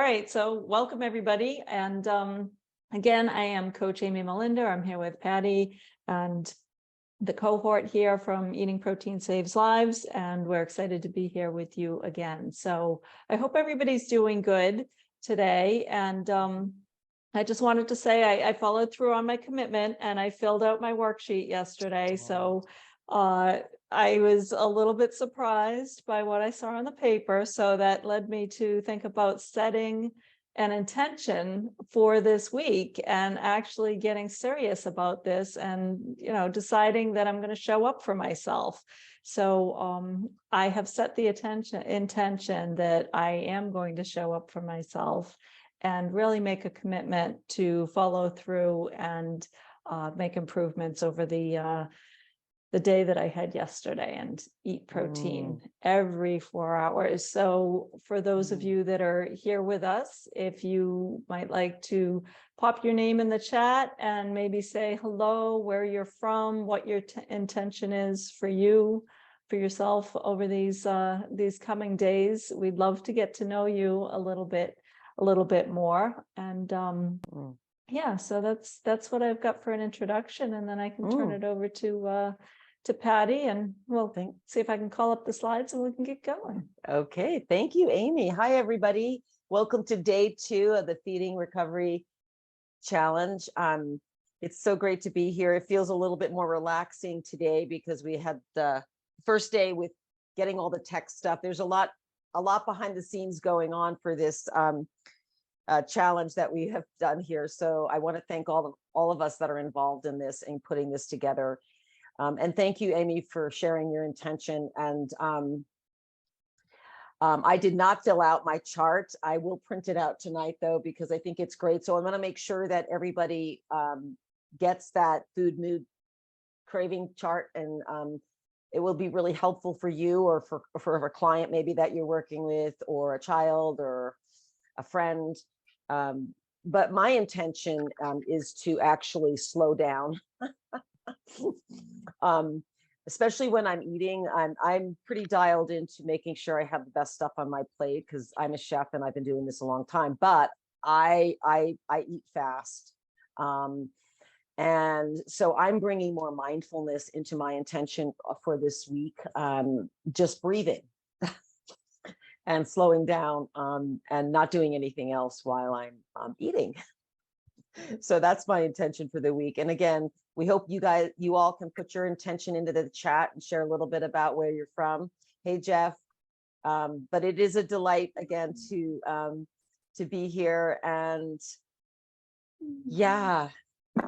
right, so welcome everybody. And again, I am Coach Amy Molinder. I'm here with Patty and the cohort here from Eating Protein Saves Lives, and we're excited to be here with you again. So I hope everybody's doing good today. And I just wanted to say I followed through on my commitment and I filled out my worksheet yesterday. So I was a little bit surprised by what I saw on the paper. So that led me to think about setting an intention for this week and actually getting serious about this and, deciding that I'm going to show up for myself. So I have set the intention that I am going to show up for myself and really make a commitment to follow through and make improvements over the day that I had yesterday and eat protein every 4 hours. So for those of you that are here with us, if you might like to pop your name in the chat and maybe say hello, where you're from, what your intention is for you, for yourself over these coming days. We'd love to get to know you a little bit more. And yeah, so that's what I've got for an introduction, and then I can turn it over to Patty, and we'll see if I can call up the slides and we can get going. Okay, thank you, Amy. Hi, everybody. Welcome to day 2 of the Feeding Recovery Challenge. It's so great to be here. It feels a little bit more relaxing today because we had the first day with getting all the tech stuff. There's a lot behind the scenes going on for this challenge that we have done here. So I want to thank all of us that are involved in this and putting this together. And thank you, Amy, for sharing your intention. And I did not fill out my chart. I will print it out tonight, though, because I think it's great. So I want to make sure that everybody gets that food mood craving chart, and it will be really helpful for you or for a client maybe that you're working with, or a child or a friend. But my intention is to actually slow down. Especially when I'm eating, I'm pretty dialed into making sure I have the best stuff on my plate because I'm a chef and I've been doing this a long time. But I eat fast, and so I'm bringing more mindfulness into my intention for this week. Just breathing and slowing down, and not doing anything else while I'm eating. So that's my intention for the week. And again, we hope you all can put your intention into the chat and share a little bit about where you're from. Hey, Jeff. But it is a delight again to be here, and yeah,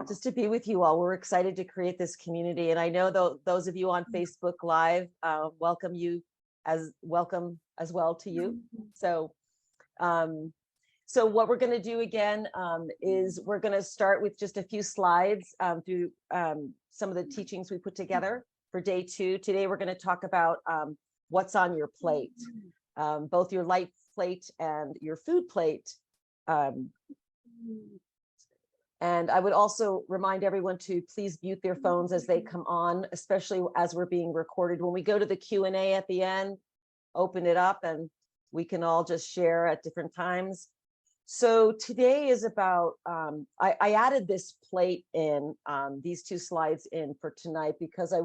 just to be with you all. We're excited to create this community. And I know those of you on Facebook Live, welcome as well to you. So what we're going to do again is we're going to start with just a few slides through some of the teachings we put together for day 2. Today, we're going to talk about what's on your plate, both your light plate and your food plate. And I would also remind everyone to please mute their phones as they come on, especially as we're being recorded. When we go to the Q&A at the end, open it up and we can all just share at different times. So today is about, I added this plate in, these 2 slides in for tonight because I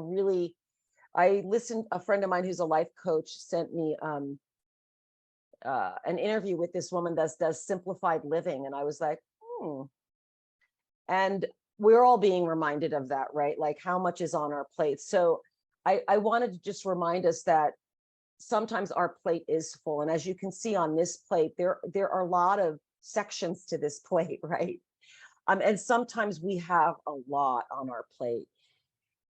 listened, a friend of mine who's a life coach sent me an interview with this woman that does simplified living. And I was like, And we're all being reminded of that, right? Like how much is on our plate. So I wanted to just remind us that sometimes our plate is full. And as you can see on this plate, there are a lot of sections to this plate, right? And sometimes we have a lot on our plate.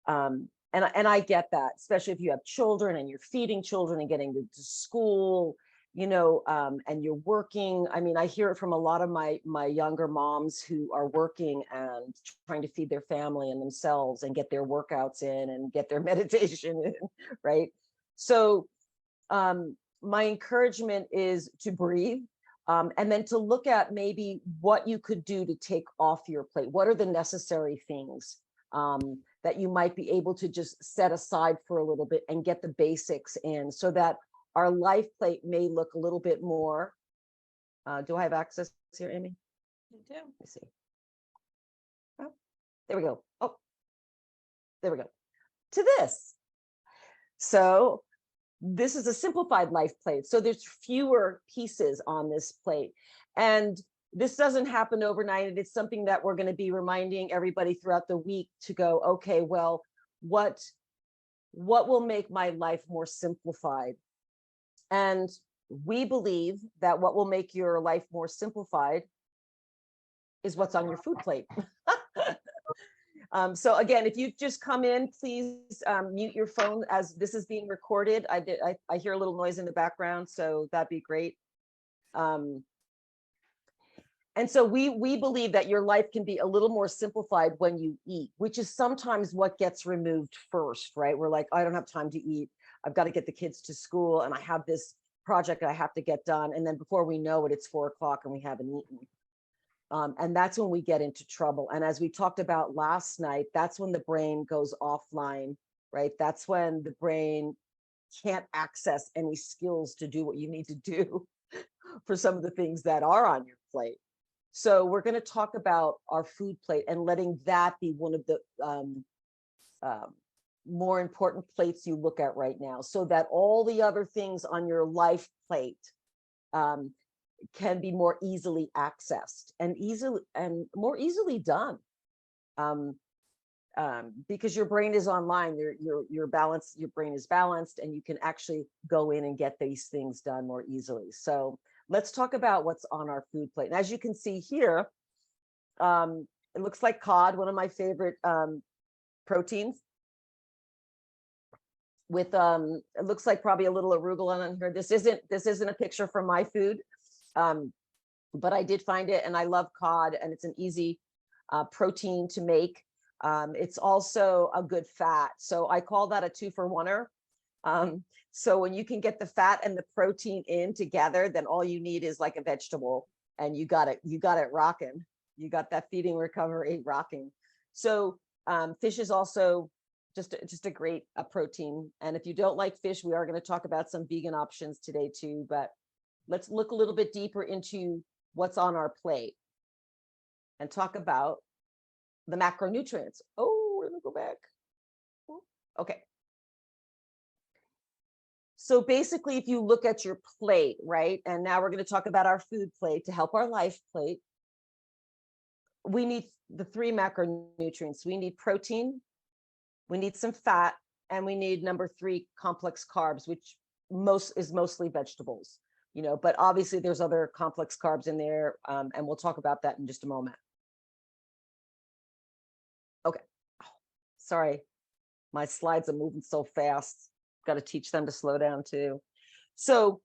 And I get that, especially if you have children and you're feeding children and getting to school, and you're working. I mean, I hear it from a lot of my younger moms who are working and trying to feed their family and themselves and get their workouts in and get their meditation in, right? So my encouragement is to breathe, and then to look at maybe what you could do to take off your plate. What are the necessary things that you might be able to just set aside for a little bit and get the basics in, so that our life plate may look a little bit more Do I have access here, Amy? Let me see. Oh, there we go. Oh, there we go. To this. So this is a simplified life plate. So there's fewer pieces on this plate. And this doesn't happen overnight. And it's something that we're going to be reminding everybody throughout the week to go, okay, well, what will make my life more simplified? And we believe that what will make your life more simplified is what's on your food plate. So again, if you've just come in, please mute your phone as this is being recorded. I hear a little noise in the background, so that'd be great. And so we believe that your life can be a little more simplified when you eat, which is sometimes what gets removed first, right? We're like, I don't have time to eat. I've got to get the kids to school and I have this project I have to get done. And then before we know it, it's 4 o'clock and we haven't eaten. And that's when we get into trouble. And as we talked about last night, that's when the brain goes offline, right? That's when the brain can't access any skills to do what you need to do for some of the things that are on your plate. So we're going to talk about our food plate and letting that be one of the more important plates you look at right now, so that all the other things on your life plate can be more easily accessed and more easily done. Because your brain is online, your brain is balanced, and you can actually go in and get these things done more easily. So let's talk about what's on our food plate. And as you can see here, it looks like cod, one of my favorite proteins. With it looks like probably a little arugula on here. This isn't a picture from my food, but I did find it, and I love cod, and it's an easy protein to make. It's also a good fat, so I call that a 2-for-1er. So when you can get the fat and the protein in together, then all you need is like a vegetable, and you got it rocking. You got that feeding recovery rocking. So fish is also just a great protein. And if you don't like fish, we are going to talk about some vegan options today too. But let's look a little bit deeper into what's on our plate and talk about the macronutrients. Oh, let me go back. Okay. So basically, if you look at your plate, right, and now we're going to talk about our food plate to help our life plate, we need the 3 macronutrients. We need protein, we need some fat, and we need number 3, complex carbs, which is mostly vegetables, but obviously there's other complex carbs in there, and we'll talk about that in just a moment. Okay. Oh, sorry, my slides are moving so fast. Got to teach them to slow down too. So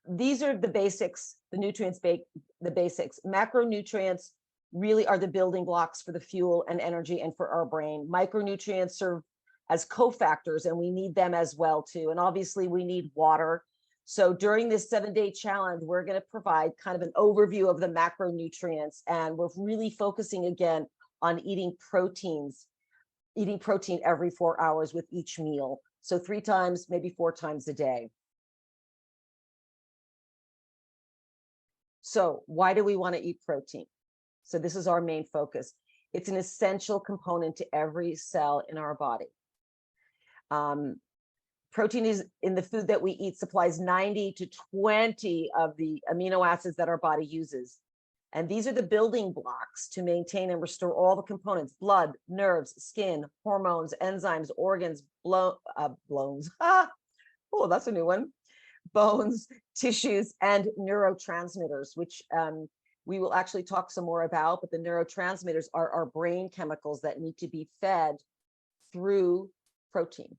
these are the basics, the nutrients, the basics. Macronutrients really are the building blocks for the fuel and energy and for our brain. Micronutrients serve as cofactors, and we need them as well too. And obviously we need water. So during this 7-day challenge, we're going to provide kind of an overview of the macronutrients, and we're really focusing again on eating protein every 4 hours with each meal. So 3 times, maybe 4 times a day. So why do we want to eat protein? So this is our main focus. It's an essential component to every cell in our body. Protein is in the food that we eat, supplies 90 to 20 of the amino acids that our body uses. And these are the building blocks to maintain and restore all the components: blood, nerves, skin, hormones, enzymes, organs, bones. Oh, that's a new one. Bones, tissues, and neurotransmitters, which we will actually talk some more about. But the neurotransmitters are our brain chemicals that need to be fed through protein.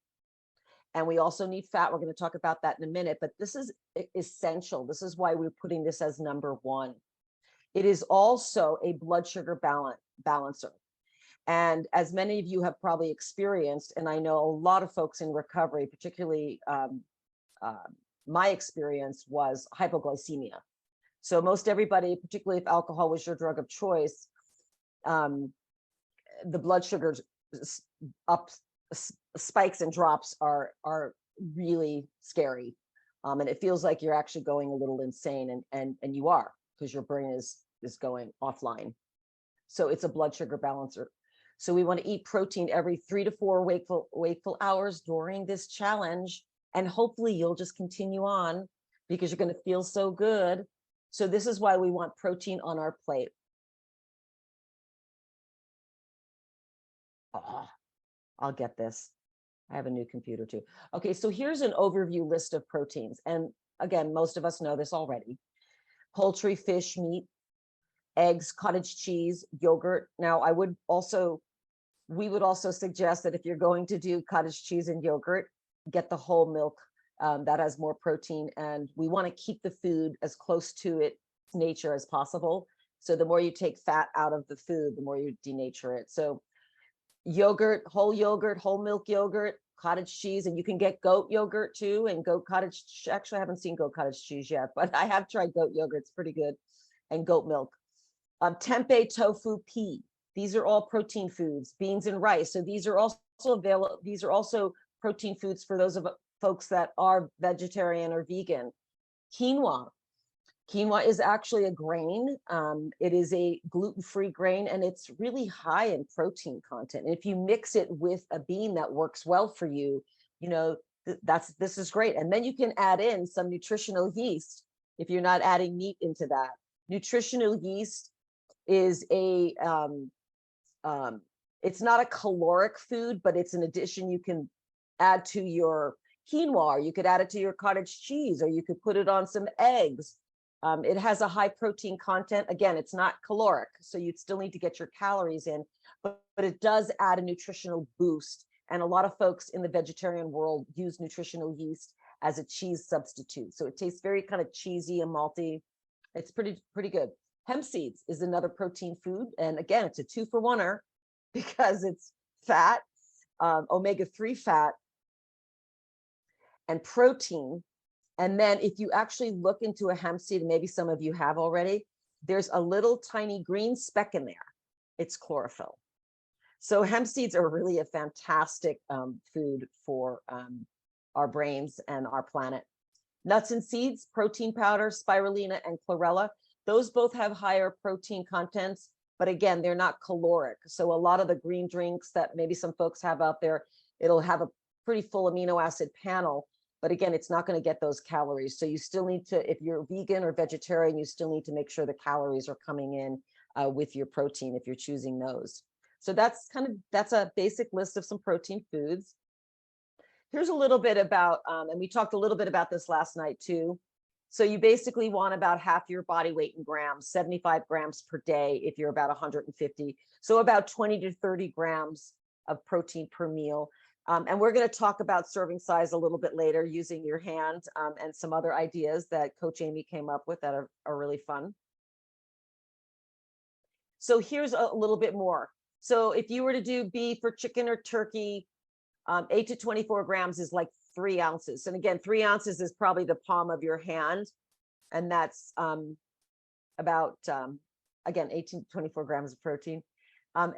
And we also need fat. We're going to talk about that in a minute, but this is essential. This is why we're putting this as number 1. It is also a blood sugar balancer. And as many of you have probably experienced, and I know a lot of folks in recovery, particularly my experience was hypoglycemia. So most everybody, particularly if alcohol was your drug of choice, the blood sugars spikes and drops are really scary. And it feels like you're actually going a little insane, and you are, because your brain is going offline. So it's a blood sugar balancer. So we want to eat protein every 3 to 4 wakeful hours during this challenge. And hopefully you'll just continue on because you're going to feel so good. So this is why we want protein on our plate. Oh, I'll get this. I have a new computer too. Okay, so here's an overview list of proteins. And again, most of us know this already. Poultry, fish, meat, eggs, cottage cheese, yogurt. Now, we would also suggest that if you're going to do cottage cheese and yogurt, get the whole milk. That has more protein, and we want to keep the food as close to its nature as possible. So the more you take fat out of the food, the more you denature it. So yogurt, whole milk yogurt, cottage cheese, and you can get goat yogurt too, and goat cottage. Actually, I haven't seen goat cottage cheese yet, but I have tried goat yogurt. It's pretty good. And goat milk. Tempeh, tofu, pea. These are all protein foods. Beans and rice. So these are also available. These are also protein foods for those of folks that are vegetarian or vegan. Quinoa. Quinoa is actually a grain. It is a gluten-free grain, and it's really high in protein content. And if you mix it with a bean that works well for you, you know, this is great. And then you can add in some nutritional yeast if you're not adding meat into that. Nutritional yeast is it's not a caloric food, but it's an addition you can add to your quinoa, or you could add it to your cottage cheese, or you could put it on some eggs. It has a high protein content. Again, it's not caloric, so you'd still need to get your calories in, but it does add a nutritional boost. And a lot of folks in the vegetarian world use nutritional yeast as a cheese substitute. So it tastes very kind of cheesy and malty. It's pretty good. Hemp seeds is another protein food. And again, it's a 2-for-1er because it's fat, omega-3 fat, and protein. And then if you actually look into a hemp seed, and maybe some of you have already, there's a little tiny green speck in there. It's chlorophyll. So hemp seeds are really a fantastic food for our brains and our planet. Nuts and seeds, protein powder, spirulina, and chlorella. Those both have higher protein contents, but again, they're not caloric. So a lot of the green drinks that maybe some folks have out there, it'll have a pretty full amino acid panel, but again, it's not going to get those calories. So you still need to, if you're vegan or vegetarian, you still need to make sure the calories are coming in with your protein if you're choosing those. So that's a basic list of some protein foods. Here's a little bit about, and we talked a little bit about this last night too. So you basically want about half your body weight in grams, 75 grams per day if you're about 150. So about 20 to 30 grams of protein per meal. And we're going to talk about serving size a little bit later using your hand and some other ideas that Coach Amy came up with that are really fun. So here's a little bit more. So if you were to do beef or chicken or turkey, 8 to 24 grams is like 3 ounces. And again, 3 ounces is probably the palm of your hand. And that's about, again, 18 to 24 grams of protein.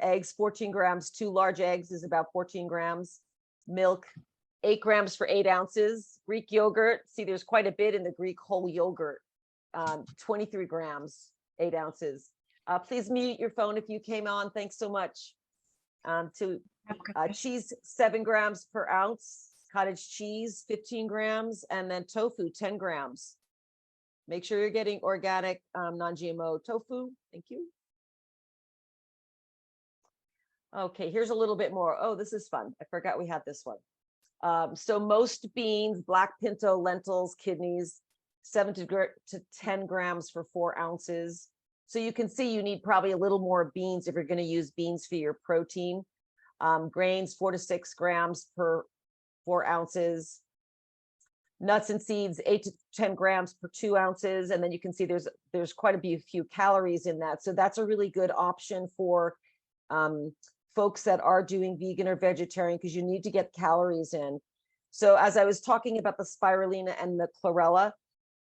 Eggs, 14 grams. 2 large eggs is about 14 grams. Milk, 8 grams for 8 ounces. Greek yogurt, see, there's quite a bit in the Greek whole yogurt. 23 grams, 8 ounces. Please mute your phone if you came on. Thanks so much. Cheese, 7 grams per ounce. Cottage cheese, 15 grams. And then tofu, 10 grams. Make sure you're getting organic, non-GMO tofu. Thank you. Okay, here's a little bit more. Oh, this is fun. I forgot we had this one. So most beans, black pinto, lentils, kidneys, 7 to 10 grams for 4 ounces. So you can see you need probably a little more beans if you're going to use beans for your protein. Grains, 4 to 6 grams per 4 ounces. Nuts and seeds, 8 to 10 grams per 2 ounces. And then you can see there's quite a few calories in that. So that's a really good option for folks that are doing vegan or vegetarian, because you need to get calories in. So as I was talking about the spirulina and the chlorella,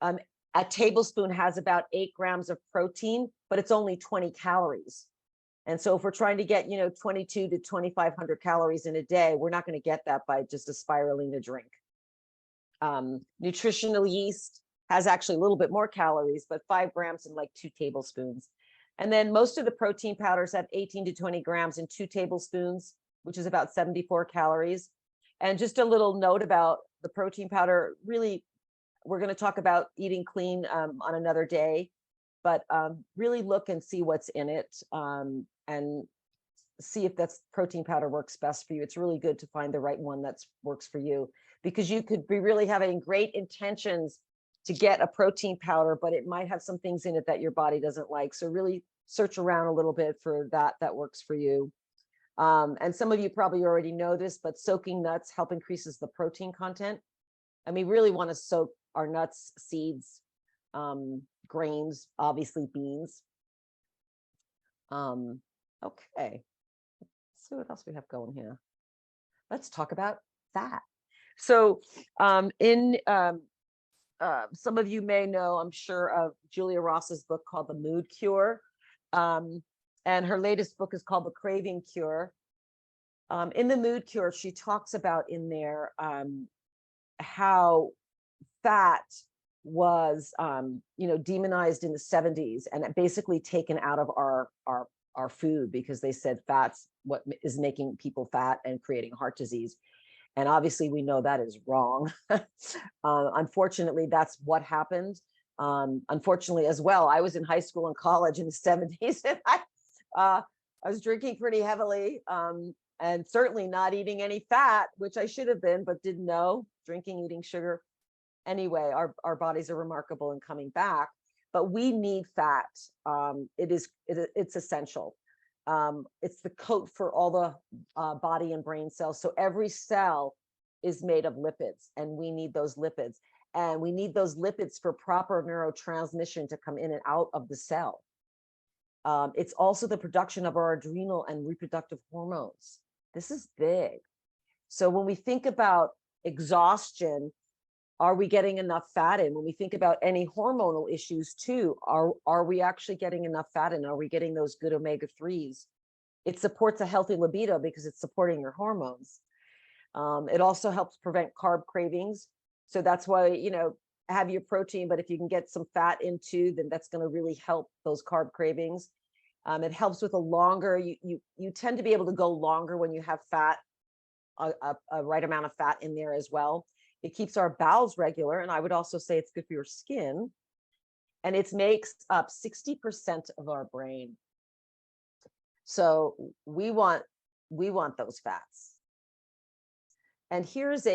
a tablespoon has about 8 grams of protein, but it's only 20 calories. And so if we're trying to get, 22 to 2,500 calories in a day, we're not going to get that by just a spirulina drink. Nutritional yeast has actually a little bit more calories, but 5 grams in like 2 tablespoons. And then most of the protein powders have 18 to 20 grams in 2 tablespoons, which is about 74 calories. And just a little note about the protein powder, really, we're going to talk about eating clean on another day, but really look and see what's in it, and see if that's protein powder works best for you. It's really good to find the right one that works for you, because you could be really having great intentions to get a protein powder, but it might have some things in it that your body doesn't like. So really search around a little bit for that works for you. And some of you probably already know this, but soaking nuts help increases the protein content. And we really want to soak our nuts, seeds, grains, obviously beans. Okay, let's see what else we have going here. Let's talk about fat. So some of you may know, I'm sure, of Julia Ross's book called The Mood Cure. And her latest book is called The Craving Cure. In The Mood Cure, she talks about in there how fat was, demonized in the 70s and basically taken out of our food, because they said fat's what is making people fat and creating heart disease. And obviously we know that is wrong. Unfortunately, that's what happened. Unfortunately as well, I was in high school and college in the 70s, and I was drinking pretty heavily, and certainly not eating any fat, which I should have been, but didn't know, drinking, eating sugar. Anyway, our bodies are remarkable in coming back, but we need fat. It's essential. It's the coat for all the body and brain cells. So every cell is made of lipids, and we need those lipids. And we need those lipids for proper neurotransmission to come in and out of the cell. It's also the production of our adrenal and reproductive hormones. This is big. So when we think about exhaustion, are we getting enough fat in? When we think about any hormonal issues too, are we actually getting enough fat in? Are we getting those good omega-3s? It supports a healthy libido because it's supporting your hormones. It also helps prevent carb cravings. So that's why, have your protein, but if you can get some fat in too, then that's going to really help those carb cravings. It helps with a longer, you tend to be able to go longer when you have fat, a right amount of fat in there as well. It keeps our bowels regular. And I would also say it's good for your skin. And it makes up 60% of our brain. So we want those fats. And here's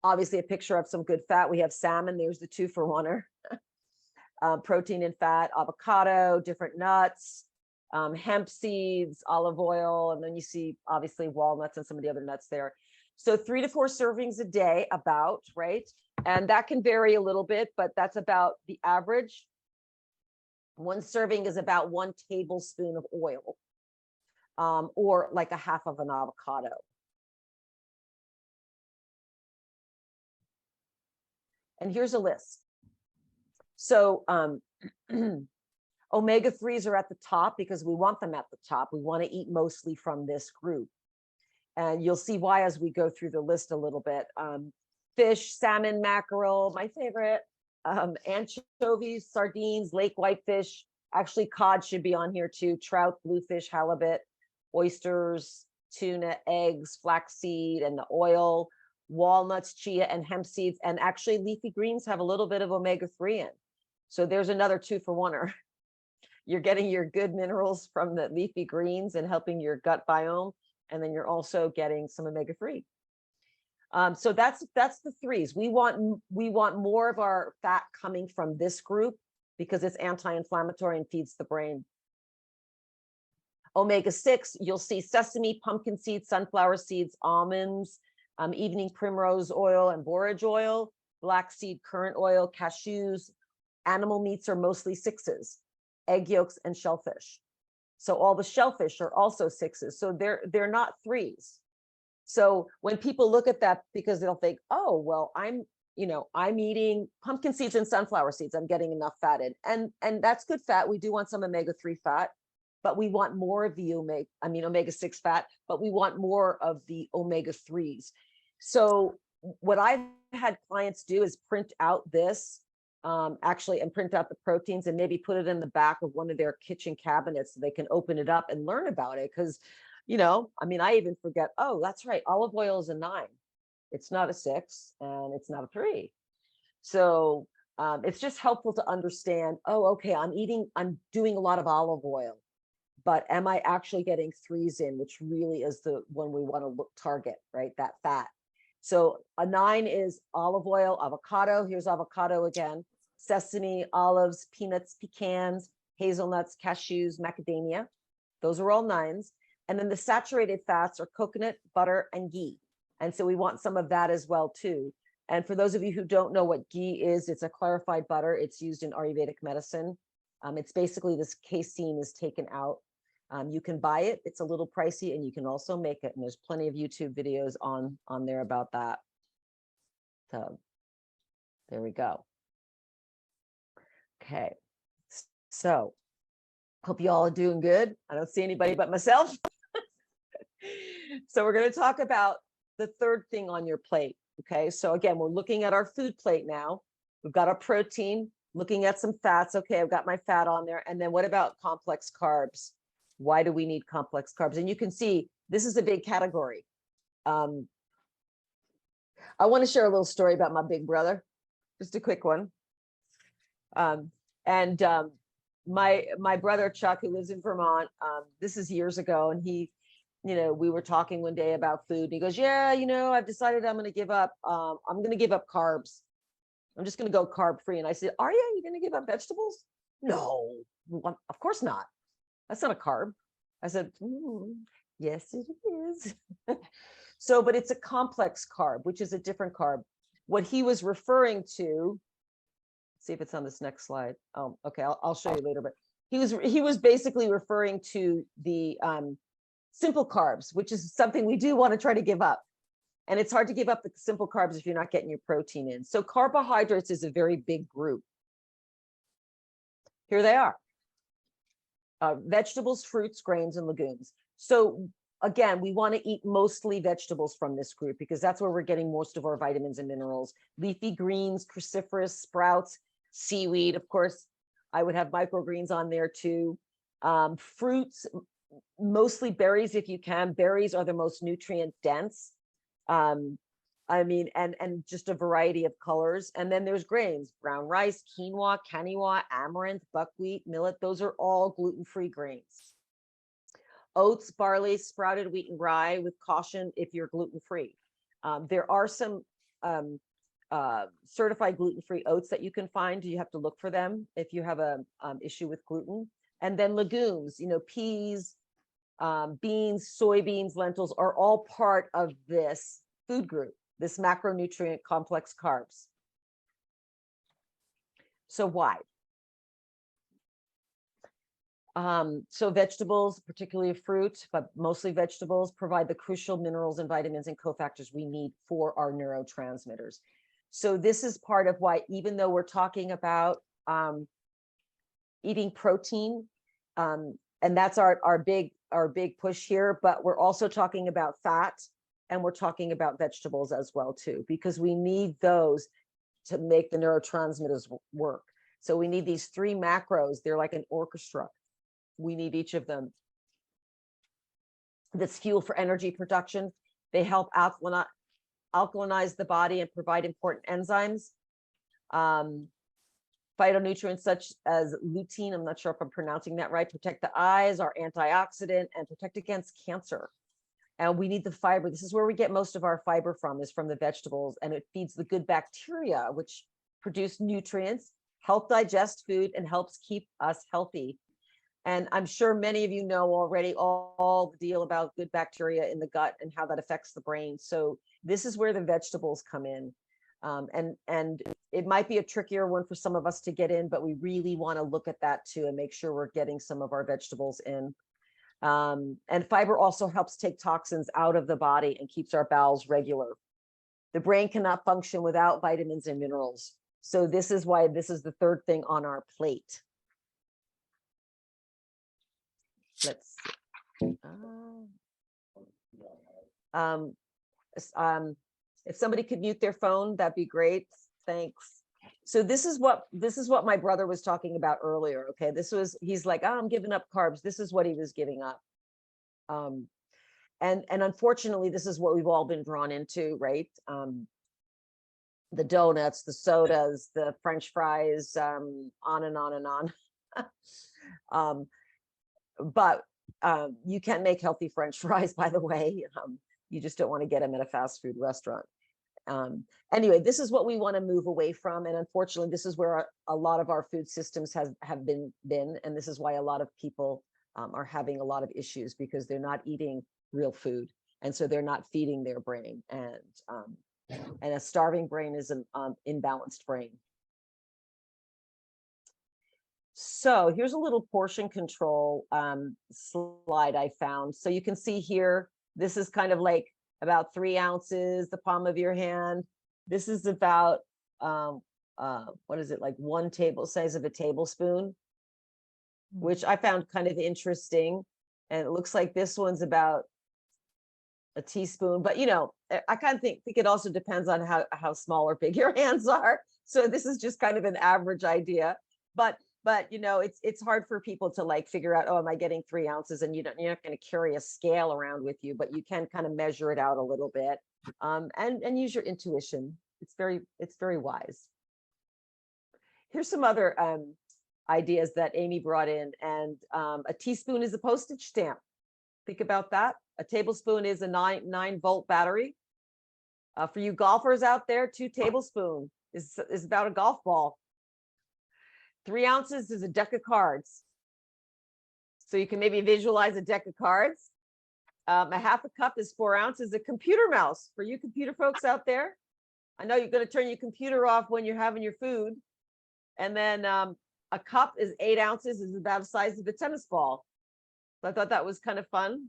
obviously a picture of some good fat. We have salmon. There's the 2-for-1er. Protein and fat, avocado, different nuts, hemp seeds, olive oil, and then you see obviously walnuts and some of the other nuts there. So 3 to 4 servings a day, about, right? And that can vary a little bit, but that's about the average. 1 serving is about 1 tablespoon of oil, or like a half of an avocado. And here's a list. So omega-3s are at the top because we want them at the top. We want to eat mostly from this group. And you'll see why as we go through the list a little bit. Fish, salmon, mackerel, my favorite, anchovies, sardines, lake whitefish. Actually, cod should be on here too. Trout, bluefish, halibut, oysters, tuna, eggs, flaxseed, and the oil, walnuts, chia, and hemp seeds. And actually, leafy greens have a little bit of omega-3 in. So there's another 2-for-1er. You're getting your good minerals from the leafy greens and helping your gut biome. And then you're also getting some omega-3. So that's the 3s. We want more of our fat coming from this group because it's anti-inflammatory and feeds the brain. Omega-6, you'll see sesame, pumpkin seeds, sunflower seeds, almonds, evening primrose oil and borage oil, black seed currant oil, cashews. Animal meats are mostly 6s, egg yolks and shellfish. So all the shellfish are also 6s. So they're not 3s. So when people look at that, because they'll think, oh, well, I'm eating pumpkin seeds and sunflower seeds, I'm getting enough fat in. And that's good fat. We do want some omega-3 fat, but we want more of the omega-6 fat, but we want more of the omega-3s. So what I've had clients do is print out this, actually, and print out the proteins and maybe put it in the back of one of their kitchen cabinets so they can open it up and learn about it. Because, I mean, I even forget, oh, that's right, olive oil is a 9. It's not a 6 and it's not a 3. So it's just helpful to understand, oh, okay, I'm doing a lot of olive oil, but am I actually getting 3s in, which really is the one we want to target, right? That fat. So a 9 is olive oil, avocado. Here's avocado again, sesame, olives, peanuts, pecans, hazelnuts, cashews, macadamia. Those are all 9s. And then the saturated fats are coconut, butter, and ghee. And so we want some of that as well too. And for those of you who don't know what ghee is, it's a clarified butter. It's used in Ayurvedic medicine. It's basically this casein is taken out. You can buy it. It's a little pricey, and you can also make it. And there's plenty of YouTube videos on there about that. So there we go. Okay. So hope you all are doing good. I don't see anybody but myself. So we're going to talk about the third thing on your plate. Okay. So again, we're looking at our food plate now. We've got our protein, looking at some fats. Okay. I've got my fat on there. And then what about complex carbs? Why do we need complex carbs? And you can see this is a big category. I want to share a little story about my big brother, just a quick one. My brother Chuck, who lives in Vermont, this is years ago, and he, we were talking one day about food, and he goes, "Yeah, I've decided I'm going to give up. I'm going to give up carbs. I'm just going to go carb free." And I said, "Are you? You're going to give up vegetables?" "No, of course not. That's not a carb." I said, "Yes, it is." So, but it's a complex carb, which is a different carb. What he was referring to, see if it's on this next slide. Oh, okay, I'll show you later. But he was basically referring to the simple carbs, which is something we do want to try to give up. And it's hard to give up the simple carbs if you're not getting your protein in. So carbohydrates is a very big group. Here they are. Vegetables, fruits, grains, and legumes. So again, we want to eat mostly vegetables from this group because that's where we're getting most of our vitamins and minerals. Leafy greens, cruciferous, sprouts, seaweed. Of course, I would have microgreens on there too. Fruits, mostly berries if you can. Berries are the most nutrient dense. I mean, and just a variety of colors. And then there's grains, brown rice, quinoa, amaranth, buckwheat, millet. Those are all gluten-free grains. Oats, barley, sprouted wheat, and rye, with caution if you're gluten-free. There are some certified gluten-free oats that you can find. You have to look for them if you have a issue with gluten. And then legumes, peas, beans, soybeans, lentils are all part of this food group, this macronutrient complex carbs. So why? So vegetables, particularly fruit, but mostly vegetables, provide the crucial minerals and vitamins and cofactors we need for our neurotransmitters. So this is part of why, even though we're talking about eating protein, and that's our big push here, but we're also talking about fat, and we're talking about vegetables as well too, because we need those to make the neurotransmitters work. So we need these 3 macros. They're like an orchestra. We need each of them. That's fuel for energy production. They help alkalinize the body and provide important enzymes. Phytonutrients such as lutein, I'm not sure if I'm pronouncing that right, protect the eyes, are antioxidant, and protect against cancer. And we need the fiber. This is where we get most of our fiber from, is from the vegetables, and it feeds the good bacteria, which produce nutrients, help digest food, and helps keep us healthy. And I'm sure many of you know already all the deal about good bacteria in the gut and how that affects the brain. So this is where the vegetables come in. And it might be a trickier one for some of us to get in, but we really want to look at that too and make sure we're getting some of our vegetables in. And fiber also helps take toxins out of the body and keeps our bowels regular. The brain cannot function without vitamins and minerals. So this is why this is the third thing on our plate. Let's see. If somebody could mute their phone, that'd be great. Thanks. So this is what my brother was talking about earlier. Okay, he's like, oh, I'm giving up carbs. This is what he was giving up. And unfortunately, this is what we've all been drawn into, right? The donuts, the sodas, the French fries, on and on and on. But you can make healthy French fries, by the way. You just don't want to get them at a fast food restaurant. Anyway, this is what we want to move away from. And unfortunately, this is where a lot of our food systems have been. And this is why a lot of people are having a lot of issues, because they're not eating real food. And so they're not feeding their brain. And a starving brain is an imbalanced brain. So here's a little portion control slide I found. So you can see here, this is kind of like about 3 ounces, the palm of your hand. This is about, what is it, like 1 size of a tablespoon, which I found kind of interesting. And it looks like this one's about a teaspoon, but I kind of think it also depends on how small or big your hands are. So this is just kind of an average idea, but it's hard for people to like figure out, oh, am I getting 3 ounces? And you're not going to carry a scale around with you, but you can kind of measure it out a little bit, and use your intuition. It's very wise. Here's some other ideas that Amy brought in, and a teaspoon is a postage stamp. Think about that. A tablespoon is a 9-volt battery. For you golfers out there, 2 tablespoons is about a golf ball. 3 ounces is a deck of cards. So you can maybe visualize a deck of cards. A half a cup is 4 ounces, a computer mouse. For you computer folks out there, I know you're going to turn your computer off when you're having your food. And then a cup is 8 ounces, is about the size of a tennis ball. So I thought that was kind of fun.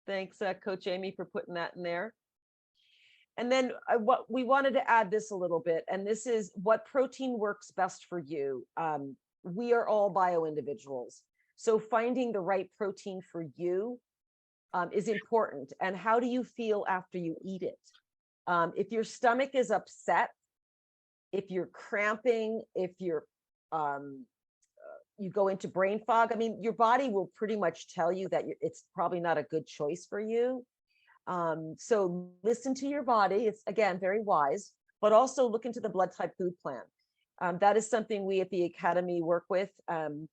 Thanks, Coach Amy, for putting that in there. And then what we wanted to add this a little bit, and this is what protein works best for you. We are all bio individuals. So finding the right protein for you is important. And how do you feel after you eat it? If your stomach is upset, if you're cramping, if you're you go into brain fog, I mean, your body will pretty much tell you that it's probably not a good choice for you. So listen to your body. It's, again, very wise, but also look into the blood type food plan. That is something we at the Academy work with. And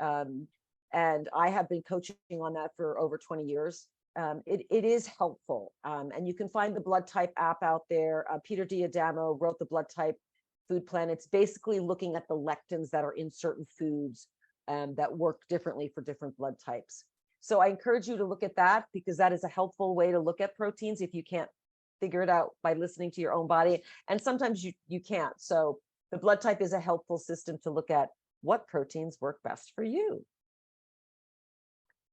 I have been coaching on that for over 20 years. It is helpful. And you can find the blood type app out there. Peter D'Adamo wrote the blood type food plan. It's basically looking at the lectins that are in certain foods that work differently for different blood types. So I encourage you to look at that, because that is a helpful way to look at proteins if you can't figure it out by listening to your own body. And sometimes you can't. So the blood type is a helpful system to look at what proteins work best for you.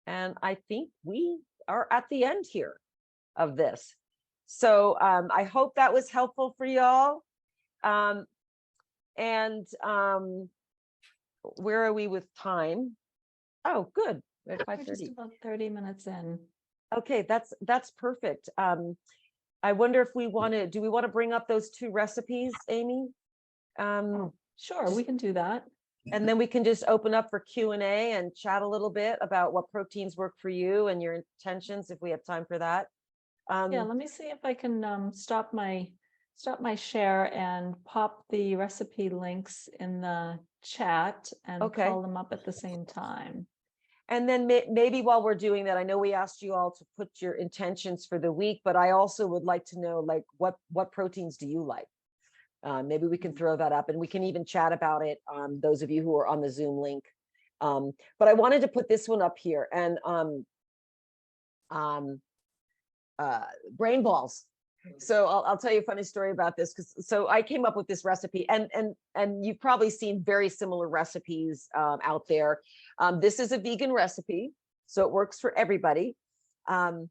And I think we are at the end here of this. So I hope that was helpful for y'all. Where are we with time? Oh, good. We're at We're 5:30. just about 30 minutes in. Okay, that's perfect. I wonder if do we want to bring up those 2 recipes, Amy? Sure, we can do that. And then we can just open up for Q&A and chat a little bit about what proteins work for you and your intentions, if we have time for that. Yeah, let me see if I can stop my share and pop the recipe links in the chat and Okay. call them up at the same time. And then maybe while we're doing that, I know we asked you all to put your intentions for the week, but I also would like to know, like, what proteins do you like? Maybe we can throw that up, and we can even chat about it, those of you who are on the Zoom link. But I wanted to put this one up here, and brain balls. So I'll tell you a funny story about this, so I came up with this recipe, and you've probably seen very similar recipes out there. This is a vegan recipe, so it works for everybody. But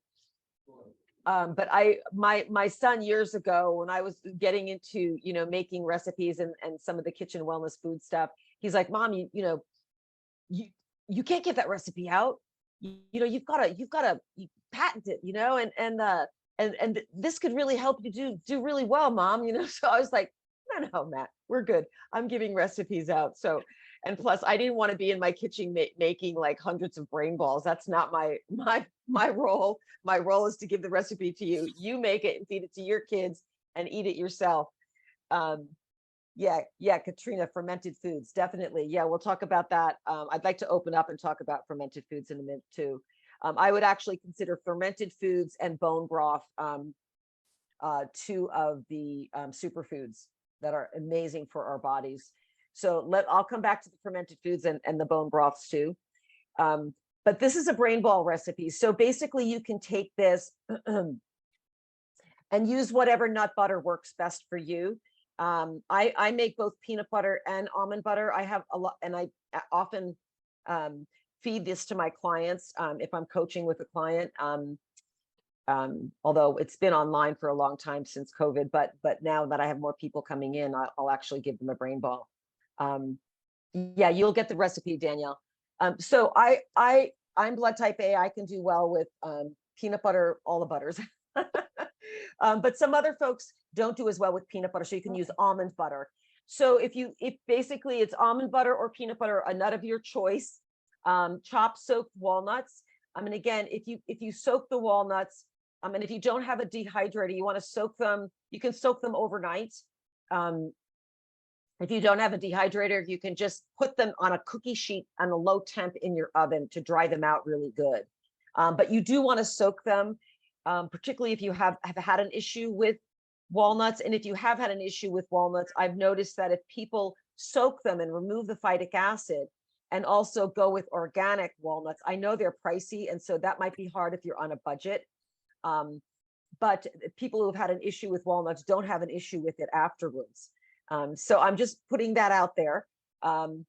my son, years ago, when I was getting into making recipes and some of the kitchen wellness food stuff, he's like, Mom, you can't get that recipe out. You've got to patent it, and this could really help you do really well, Mom, you know. So I was like, no, Matt, we're good. I'm giving recipes out. So, and plus I didn't want to be in my kitchen making like hundreds of brain balls. That's not my role. My role is to give the recipe to you. You make it and feed it to your kids and eat it yourself. Yeah, Katrina, fermented foods, definitely. Yeah, we'll talk about that. I'd like to open up and talk about fermented foods in a minute too. I would actually consider fermented foods and bone broth two of the superfoods that are amazing for our bodies. So I'll come back to the fermented foods and the bone broths too. But this is a brain ball recipe. So basically you can take this and use whatever nut butter works best for you. I make both peanut butter and almond butter. I have a lot, and I often feed this to my clients if I'm coaching with a client. Although it's been online for a long time since COVID, but now that I have more people coming in, I'll actually give them a brain ball. Yeah, you'll get the recipe, Danielle. So I'm blood type A. I can do well with peanut butter, all the butters. But some other folks don't do as well with peanut butter, so you can use almond butter. So if basically it's almond butter or peanut butter, a nut of your choice, chopped soaked walnuts. I mean, again, if you soak the walnuts, and if you don't have a dehydrator, you want to soak them, you can soak them overnight. If you don't have a dehydrator, you can just put them on a cookie sheet on a low temp in your oven to dry them out really good. But you do want to soak them, particularly if you have had an issue with walnuts. And if you have had an issue with walnuts, I've noticed that if people soak them and remove the phytic acid and also go with organic walnuts, I know they're pricey, and so that might be hard if you're on a budget. But people who've had an issue with walnuts don't have an issue with it afterwards. So I'm just putting that out there. And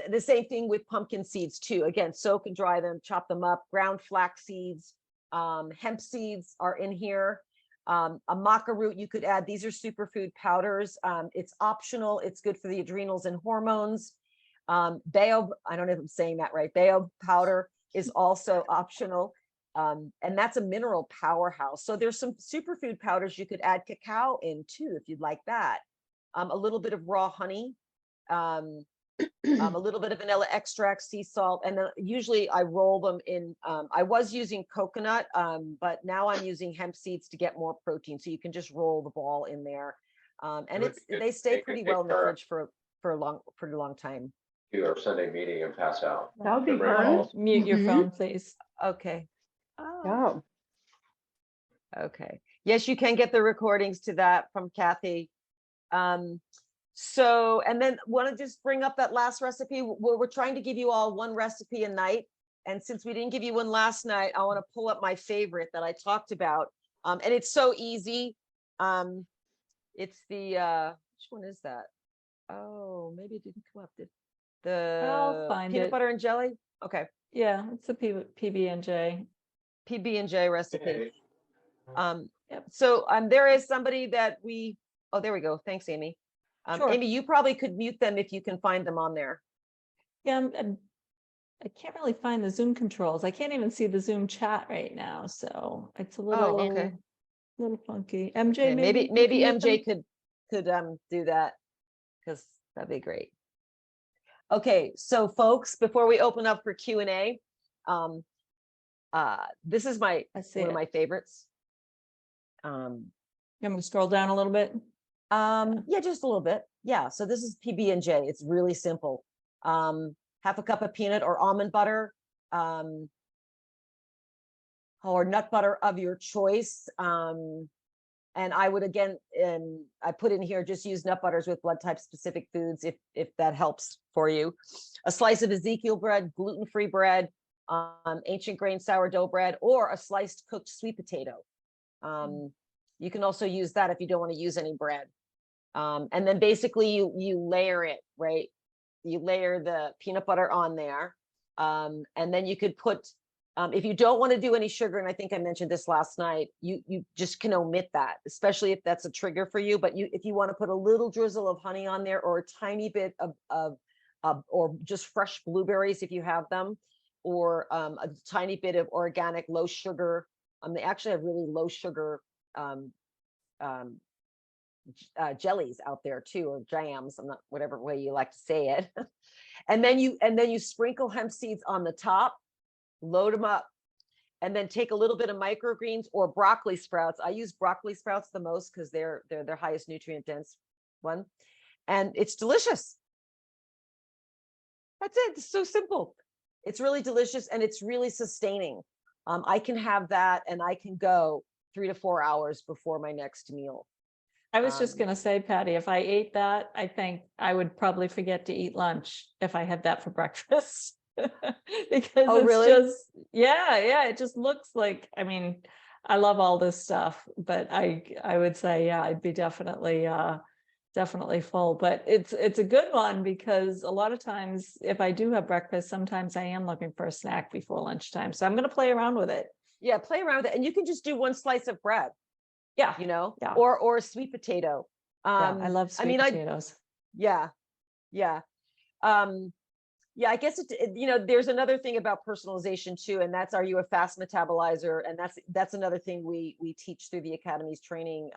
the same thing with pumpkin seeds too. Again, soak and dry them, chop them up. Ground flax seeds, hemp seeds are in here. A maca root you could add. These are superfood powders. It's optional. It's good for the adrenals and hormones. Baobab, I don't know if I'm saying that right. Baobab powder is also optional. And that's a mineral powerhouse. So there's some superfood powders you could add cacao in too, if you'd like that. A little bit of raw honey, a little bit of vanilla extract, sea salt, and then usually I roll them in. I was using coconut, but now I'm using hemp seeds to get more protein. So you can just roll the ball in there, and they stay pretty well in the fridge for a pretty long time. Do our Sunday meeting and pass out. That would be The brain fun. balls. Mute your Mhm. phone, please. Okay. Oh, Okay. Yes, you can get the recordings to that from Kathy. So, and then want to just bring up that last recipe. We're trying to give you all one recipe a night. And since we didn't give you one last night, I want to pull up my favorite that I talked about. And it's so easy. It's the, which one is that? Oh, maybe it didn't come up. I'll The find peanut it. butter and jelly. Okay. Yeah, it's a PB&J. PB&J recipe. Yep. So there is somebody that oh, there we go. Thanks, Amy. Sure. Amy, you probably could mute them if you can find them on there. Yeah, I can't really find the Zoom controls. I can't even see the Zoom chat right now, so it's a little, okay. little funky. MJ, Okay, maybe maybe you can mute MJ them? could do that, because that'd be great. Okay, so folks, before we open up for Q&A, this is I see one it. of my favorites. You want me to scroll down a little bit? Yeah, just a little bit. Yeah, so this is PB&J. It's really simple. Half a cup of peanut or almond butter, or nut butter of your choice. And I would, again, I put in here, just use nut butters with blood type specific foods if that helps for you. A slice of Ezekiel bread, gluten-free bread, ancient grain sourdough bread, or a sliced cooked sweet potato. You can also use that if you don't want to use any bread. And then basically you layer it, right? You layer the peanut butter on there. And then you could put, if you don't want to do any sugar, and I think I mentioned this last night, you just can omit that, especially if that's a trigger for you. But if you want to put a little drizzle of honey on there, or a tiny bit of or just fresh blueberries if you have them, or a tiny bit of organic low sugar They actually have really low sugar jellies out there too, or jams. I'm not, whatever way you like to say it. And then you sprinkle hemp seeds on the top, load them up, and then take a little bit of microgreens or broccoli sprouts. I use broccoli sprouts the most because they're their highest nutrient dense one, and it's delicious. That's it. It's so simple. It's really delicious and it's really sustaining. I can have that and I can go 3 to 4 hours before my next meal. I was just gonna say, Patty, if I ate that, I think I would probably forget to eat lunch if I had that for breakfast. Because Oh, it's really? just, yeah, it just looks like, I mean, I love all this stuff, but I would say, yeah, I'd be definitely full. But it's a good one because a lot of times if I do have breakfast, sometimes I am looking for a snack before lunchtime. So I'm gonna play around with it. Yeah, play around with it. And you can just do 1 slice of bread, Yeah, yeah. or a sweet potato. Yeah, I love sweet potatoes. Yeah. Yeah, I guess there's another thing about personalization too, and that's, are you a fast metabolizer? And that's another thing we teach through the Academy's training.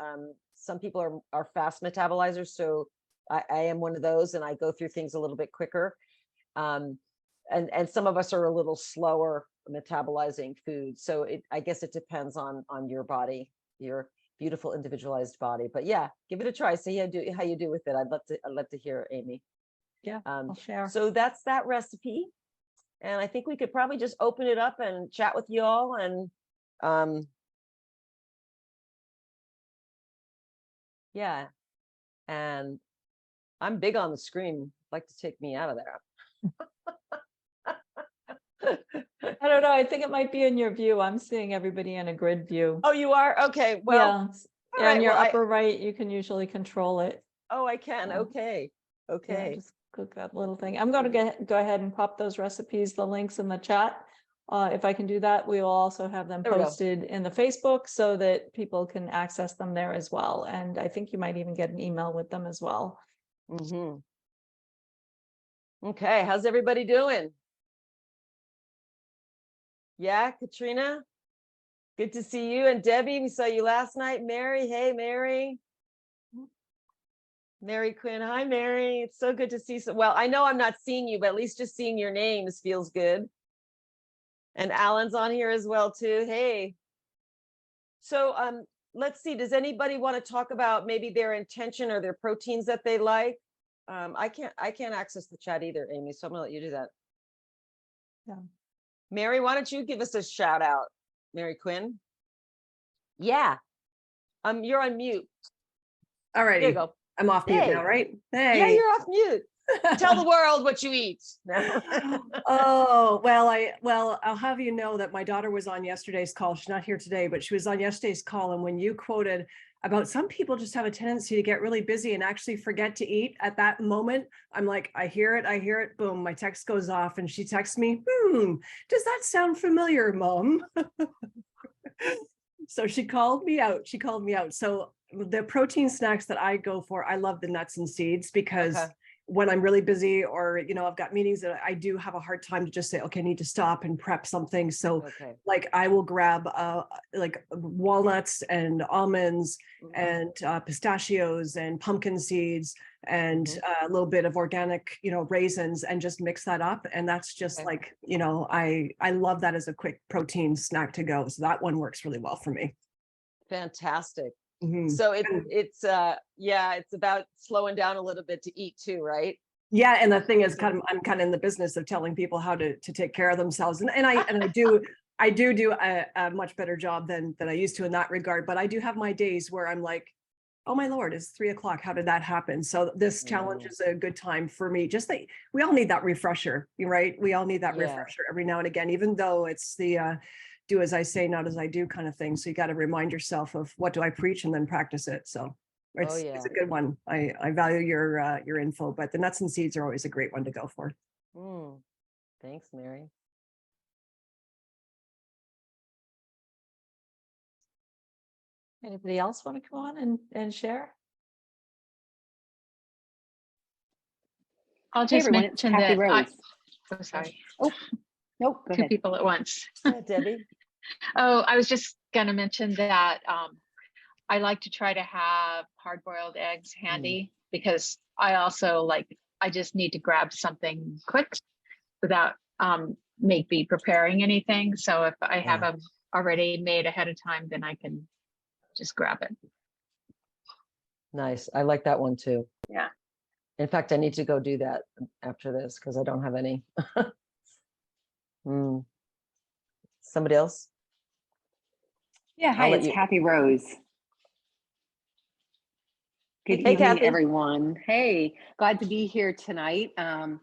Some people are fast metabolizers, so I am one of those, and I go through things a little bit quicker. And some of us are a little slower metabolizing food. So I guess it depends on your body, your beautiful individualized body. But yeah, give it a try. See how you do with it. I'd love to hear, Amy. Yeah, I'll share. So that's that recipe. And I think we could probably just open it up and chat with you all. And yeah, and I'm big on the screen. Like to take me out of there. I don't know. I think it might be in your view. I'm seeing everybody in a grid view. Oh, you are? Okay. Well, Yeah. all Yeah, right, in your well, upper right, you can usually control it. oh, I can. Yeah. Okay. Yeah, Okay. just click that little thing. I'm going to go ahead and pop those recipes, the links in the chat. If I can do that, we will also have them There we go. posted in the Facebook so that people can access them there as well. And I think you might even get an email with them as well. Mm-hmm. Okay. How's everybody doing? Yeah, Katrina, good to see you. And Debbie, we saw you last night. Mary, hey, Mary. Mary Quinn, hi, Mary. It's so good to see. Well, I know I'm not seeing you, but at least just seeing your names feels good. And Alan's on here as well too. Hey. So let's see. Does anybody want to talk about maybe their intention or their proteins that they like? I can't access the chat either, Amy. So I'm gonna let you do that. Yeah. Mary, why don't you give us a shout out? Mary Quinn. Yeah. You're on mute. All There you righty. go. I'm off mute Hey. now, right? Yeah, Hey. you're off mute. Tell the world what you eat. Oh, well, I'll have you know that my daughter was on yesterday's call. She's not here today, but she was on yesterday's call. And when you quoted about some people just have a tendency to get really busy and actually forget to eat at that moment, I'm like, I hear it, boom, my text goes off and she texts me, does that sound familiar, Mom? So she called me out. So the protein snacks that I go for, I love the nuts and seeds because when I'm really busy or, I've got meetings that I do have a hard time to just say, okay, I need to stop and prep something. So like I will grab like walnuts and almonds and pistachios and pumpkin seeds and a little bit of organic, raisins and just mix that up. And that's just like, I love that as a quick protein snack to go. So that one works really well for me. Fantastic. Mm-hmm. So it's about slowing down a little bit to eat too, right? Yeah, and the thing is, I'm kind of in the business of telling people how to take care of themselves, and I do a much better job than I used to in that regard. But I do have my days where I'm like, oh my Lord, it's 3 o'clock. How did that happen? So this challenge is a good time for me. Just that we all need that refresher, right? We all need that refresher every now and again, even though it's the do as I say, not as I do kind of thing. So you got to remind yourself of what do I preach and then practice it. So it's a good one. I value your info, but the nuts and seeds are always a great one to go for. Thanks, Mary. Anybody else want to come on and share? I'll just mention that. Rose. I'm sorry. Oh, nope. Go Two ahead. people at once. Yeah, Debbie. Oh, I was just gonna mention that I like to try to have hard-boiled eggs handy because I also I just need to grab something quick without make be preparing anything. So if I have Yeah. them already made ahead of time, then I can just grab it. Nice. I like that one too. Yeah. In fact, I need to go do that after this because I don't have any. Hmm. Somebody else? Yeah, hi, I'll let it's you. Kathy Rose. Good Hey, evening, Kathy. everyone. Hey, glad to be here tonight. And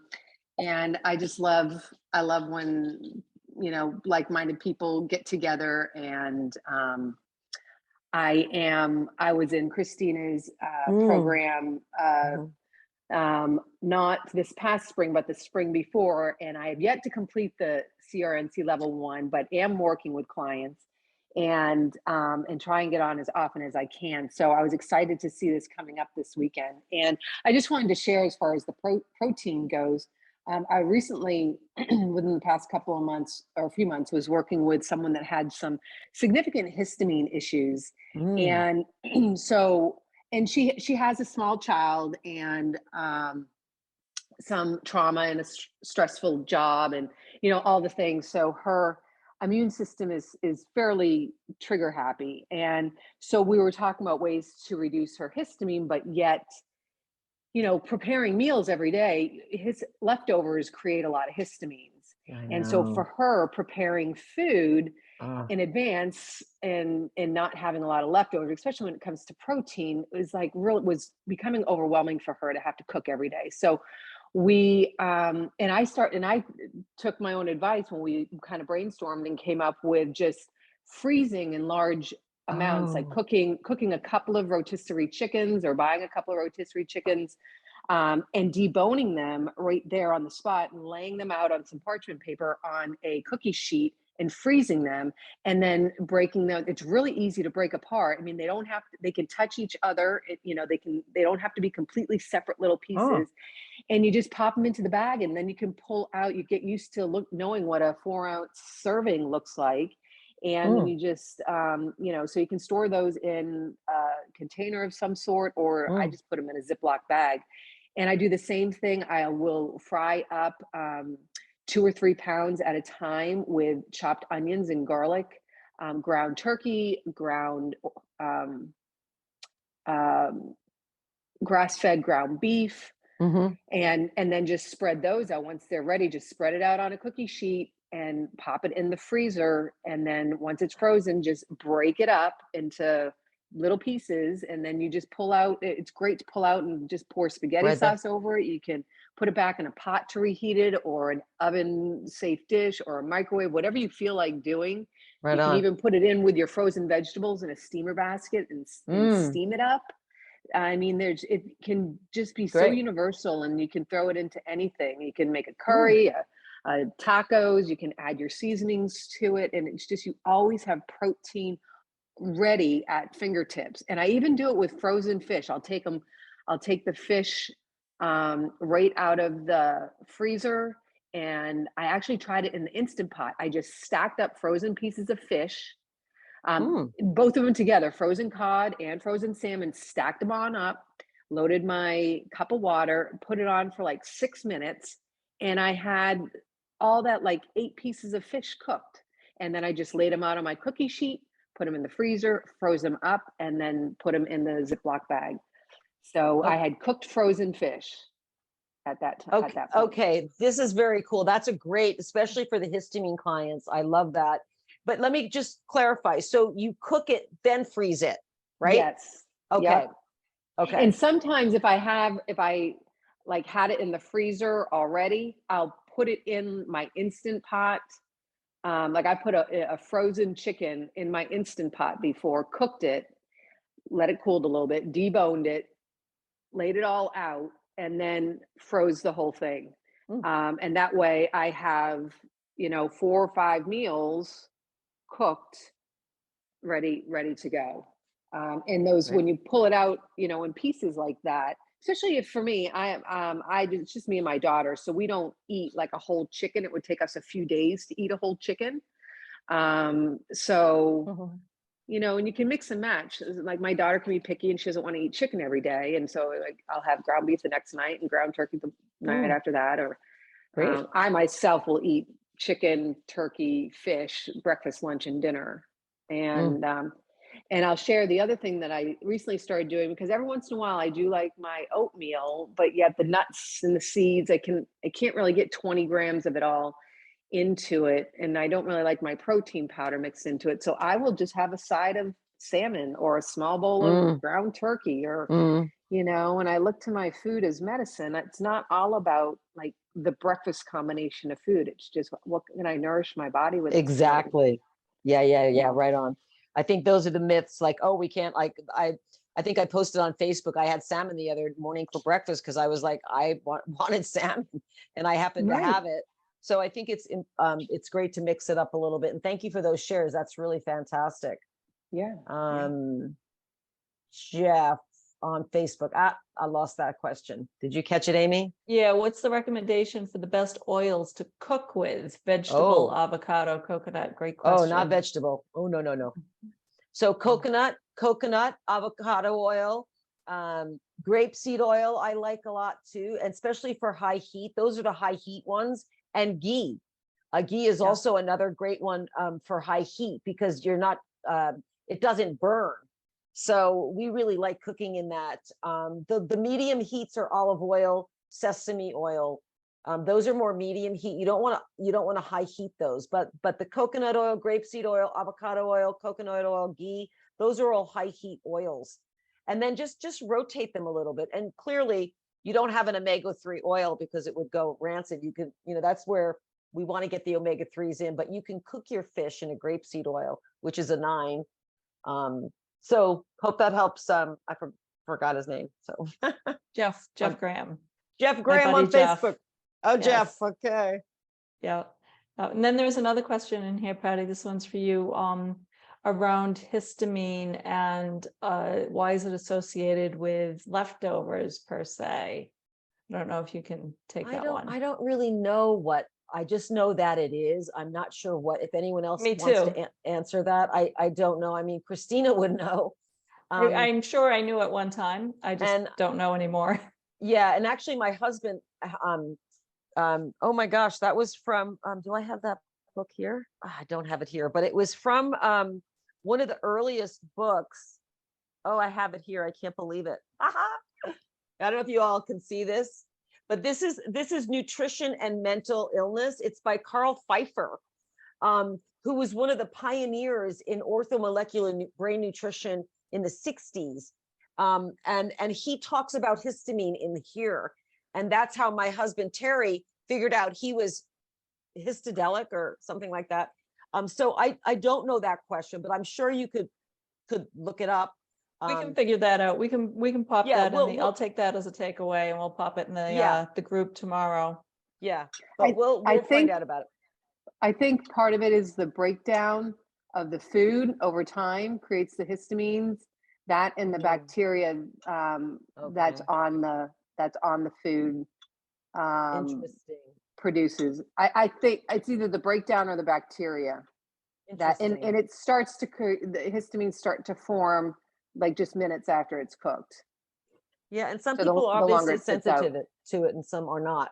I love when, like-minded people get together. And I was in Christina's program, Mhm. not this past spring, but the spring before. And I have yet to complete the CRNC level 1, but am working with clients and try and get on as often as I can. So I was excited to see this coming up this weekend. And I just wanted to share as far as the protein goes. I recently, within the past couple of months or a few months, was working with someone that had some significant histamine issues. Mm. And so, and she has a small child and some trauma and a stressful job and, all the things. So her immune system is fairly trigger happy. And so we were talking about ways to reduce her histamine, but yet, preparing meals every day, his leftovers create a lot of histamines. I And so for know. her, preparing food Ah, in advance and not having a lot of leftovers, especially when it comes to protein, was becoming overwhelming for her to have to cook every day. So I took my own advice when we kind of brainstormed and came up with just freezing in large amounts, like oh, cooking a couple of rotisserie chickens or buying a couple of rotisserie chickens, and deboning them right there on the spot and laying them out on some parchment paper on a cookie sheet and freezing them and then breaking them. It's really easy to break apart. I mean, they can touch each other. They don't have to be completely separate little oh, pieces, and you just pop them into the bag and then you can pull out, you get used to knowing what a 4-ounce serving looks like. And then mm, you just, so you can store those in a container of some sort, or I mm. just put them in a Ziploc bag. And I do the same thing. I will fry up 2 or 3 pounds at a time with chopped onions and garlic, ground turkey, ground um, grass-fed ground beef, Mhm. and then just spread those out. Once they're ready, just spread it out on a cookie sheet and pop it in the freezer. And then once it's frozen, just break it up into little pieces. And then you just pull out. It's great to pull out and just pour spaghetti Right there. sauce over it. You can put it back in a pot to reheat it, or an oven safe dish, or a microwave, whatever you feel like doing. Right You can on. even put it in with your frozen vegetables in a steamer basket and Mm, steam it up. I mean, it can just be so great. universal, and you can throw it into anything. You can make a Mm, curry, tacos, you can add your seasonings to it. And it's just, you always have protein ready at fingertips. And I even do it with frozen fish. I'll take the fish right out of the freezer. And I actually tried it in the Instant Pot. I just stacked up frozen pieces of fish, mm. both of them together, frozen cod and frozen salmon, stacked them on up, loaded my cup of water, put it on for like 6 minutes, and I had all that, like 8 pieces of fish cooked. And then I just laid them out on my cookie sheet, put them in the freezer, froze them up, and then put them in the Ziploc bag. So I Oh, had cooked frozen fish at okay. that point. Okay. This is very cool. That's a great, especially for the histamine clients. I love that. But let me just clarify. So you cook it, then freeze it, right? Yes. Okay. Yep. Okay. And sometimes if I like had it in the freezer already, I'll put it in my Instant Pot. Like I put a frozen chicken in my Instant Pot before, cooked it, let it cool a little bit, deboned it, laid it all out, and then froze the whole thing. Mm, And that way I have, 4 or 5 meals cooked, ready to go. And those, great. when you pull it out, in pieces like that, especially if, for me, it's just me and my daughter, so we don't eat like a whole chicken. It would take us a few days to eat a whole chicken. So, Mhm. you know, and you can mix and match. Like my daughter can be picky and she doesn't want to eat chicken every day. And so like I'll have ground beef the next night and ground turkey the night Mm, after that. Or great. I myself will eat chicken, turkey, fish, breakfast, lunch, and dinner. Mm, And I'll share the other thing that I recently started doing, because every once in a while I do like my oatmeal, but yet the nuts and the seeds, I can't really get 20 grams of it all into it. And I don't really like my protein powder mixed into it. So I will just have a side of salmon or a small bowl of mm, ground turkey, or, mm. you know, when I look to my food as medicine, it's not all about like the breakfast combination of food. It's just what can I nourish my body with this morning? Exactly. Yeah, Yeah. right on. I think those are the myths, like, oh, we can't, like, I think I posted on Facebook, I had salmon the other morning for breakfast because I was like, wanted salmon and I happened to Right. have it. So I think it's great to mix it up a little bit. And thank you for those shares. That's really fantastic. Yeah. Jeff on Facebook. I lost that question. Did you catch it, Amy? Yeah, what's the recommendation for the best oils to cook with? Vegetable, Oh, avocado, coconut, great oh, not question. vegetable. Oh, no. So coconut, avocado oil, grapeseed oil, I like a lot too, and especially for high heat. Those are the high heat ones. And ghee. Ghee is Yeah. also another great one for high heat because you're not, it doesn't burn. So we really like cooking in that. The medium heats are olive oil, sesame oil. Those are more medium heat. You don't want to high heat those, but the coconut oil, grapeseed oil, avocado oil, coconut oil, ghee, those are all high heat oils. And then just rotate them a little bit. And clearly you don't have an omega-3 oil because it would go rancid. You could, that's where we want to get the omega-3s in, but you can cook your fish in a grapeseed oil, which is a 9. So hope that helps. I forgot his name. So Jeff Graham. Jeff Graham buddy on Jeff. Facebook. Oh, Yes. Jeff. Okay. Yeah. And then there's another question in here, Patty. This one's for you. Around histamine and why is it associated with leftovers per se? I don't know if you can take that one. I don't really know what. I just know that it is. I'm not sure what. If anyone else Me wants too. to answer that, I don't know. I mean, Christina would know. I'm sure I knew at one time. I just and- don't know anymore. Yeah, and actually, my husband. Oh my gosh, that was from. Do I have that book here? I don't have it here, but it was from one of the earliest books. Oh, I have it here. I can't believe it. I don't know if you all can see this, but this is Nutrition and Mental Illness. It's by Carl Pfeiffer, who was one of the pioneers in orthomolecular brain nutrition in the 60s. And he talks about histamine in here. And that's how my husband, Terry, figured out he was histadelic or something like that. So I don't know that question, but I'm sure you could look it up. We can figure that out. We can pop Yeah, that in the, I'll take that as a takeaway and we'll pop it in the group tomorrow. Yeah, but we'll I find think- out about it. I think part of it is the breakdown of the food over time creates the histamines, that and the Mm. bacteria that's Okay. on the food Interesting. produces. I think it's either the breakdown or the bacteria that, and Interesting. it starts to create, the histamines start to form like just minutes after it's cooked. Yeah, and some So the people are longer obviously it sits out. sensitive to it and some are not.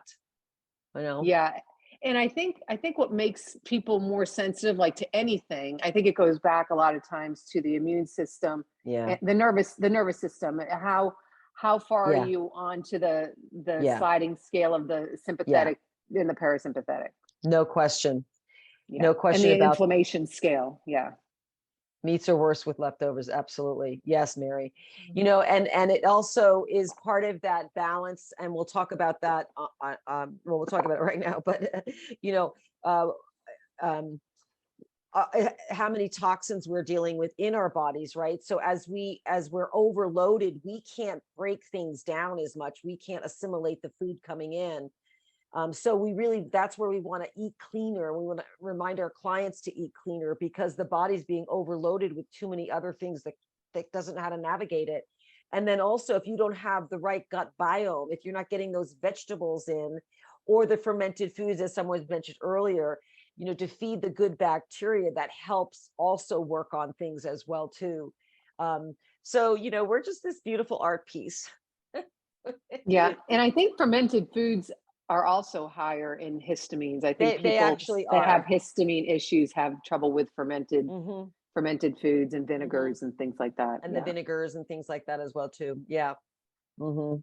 You know? Yeah. And I think what makes people more sensitive, like to anything, I think it goes back a lot of times to the immune system, Yeah. and the nervous system. How far Yeah. are you onto the Yeah. sliding scale of the sympathetic and the parasympathetic? No question. Yeah. No question and the about inflammation scale. Yeah. meats are worse with leftovers. Absolutely. Yes, Mary. You know, and it also is part of that balance. And we'll talk about that. Well, we'll talk about it right now, but you know, how many toxins we're dealing with in our bodies, right? So as we're overloaded, we can't break things down as much. We can't assimilate the food coming in. So that's where we want to eat cleaner. We want to remind our clients to eat cleaner because the body's being overloaded with too many other things that doesn't know how to navigate it. And then also, if you don't have the right gut biome, if you're not getting those vegetables in or the fermented foods, as someone mentioned earlier, to feed the good bacteria that helps also work on things as well too. So, we're just this beautiful art piece. Yeah, and I think fermented foods are also higher in histamines. I think They people actually that have are. histamine issues have trouble with Mhm, fermented foods and mhm. vinegars and things like that. And the Yeah, vinegars and things like that as well too. Yeah. hmm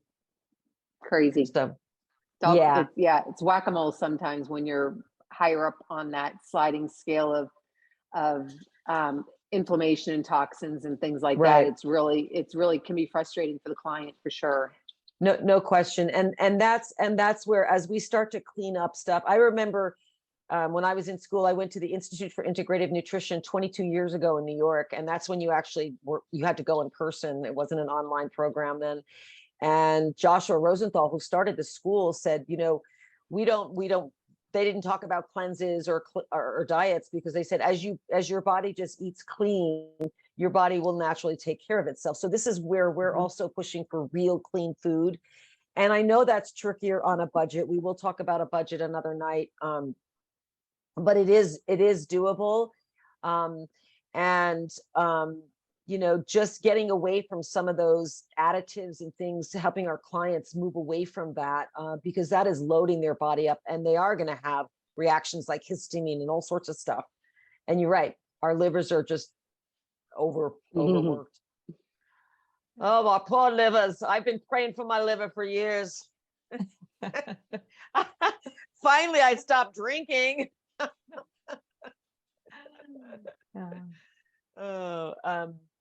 crazy. So, It's yeah, yeah, it's whack-a-mole sometimes when you're higher up on that sliding scale of inflammation and toxins and things like that. right. It's really can be frustrating for the client for sure. No question. And that's where, as we start to clean up stuff, I remember when I was in school, I went to the Institute for Integrative Nutrition 22 years ago in New York. And that's when you actually you had to go in person. It wasn't an online program then. And Joshua Rosenthal, who started the school, said, we don't, they didn't talk about cleanses or diets, because they said, as your body just eats clean, your body will naturally take care of itself. So this is where we're Mhm. also pushing for real clean food. And I know that's trickier on a budget. We will talk about a budget another night. But it is doable. Um, and just getting away from some of those additives and things, helping our clients move away from that, because that is loading their body up, and they are going to have reactions like histamine and all sorts of stuff. And you're right, our livers are just overworked. Oh, my poor livers. I've been praying for my liver for years. Finally, I stopped drinking. Yeah.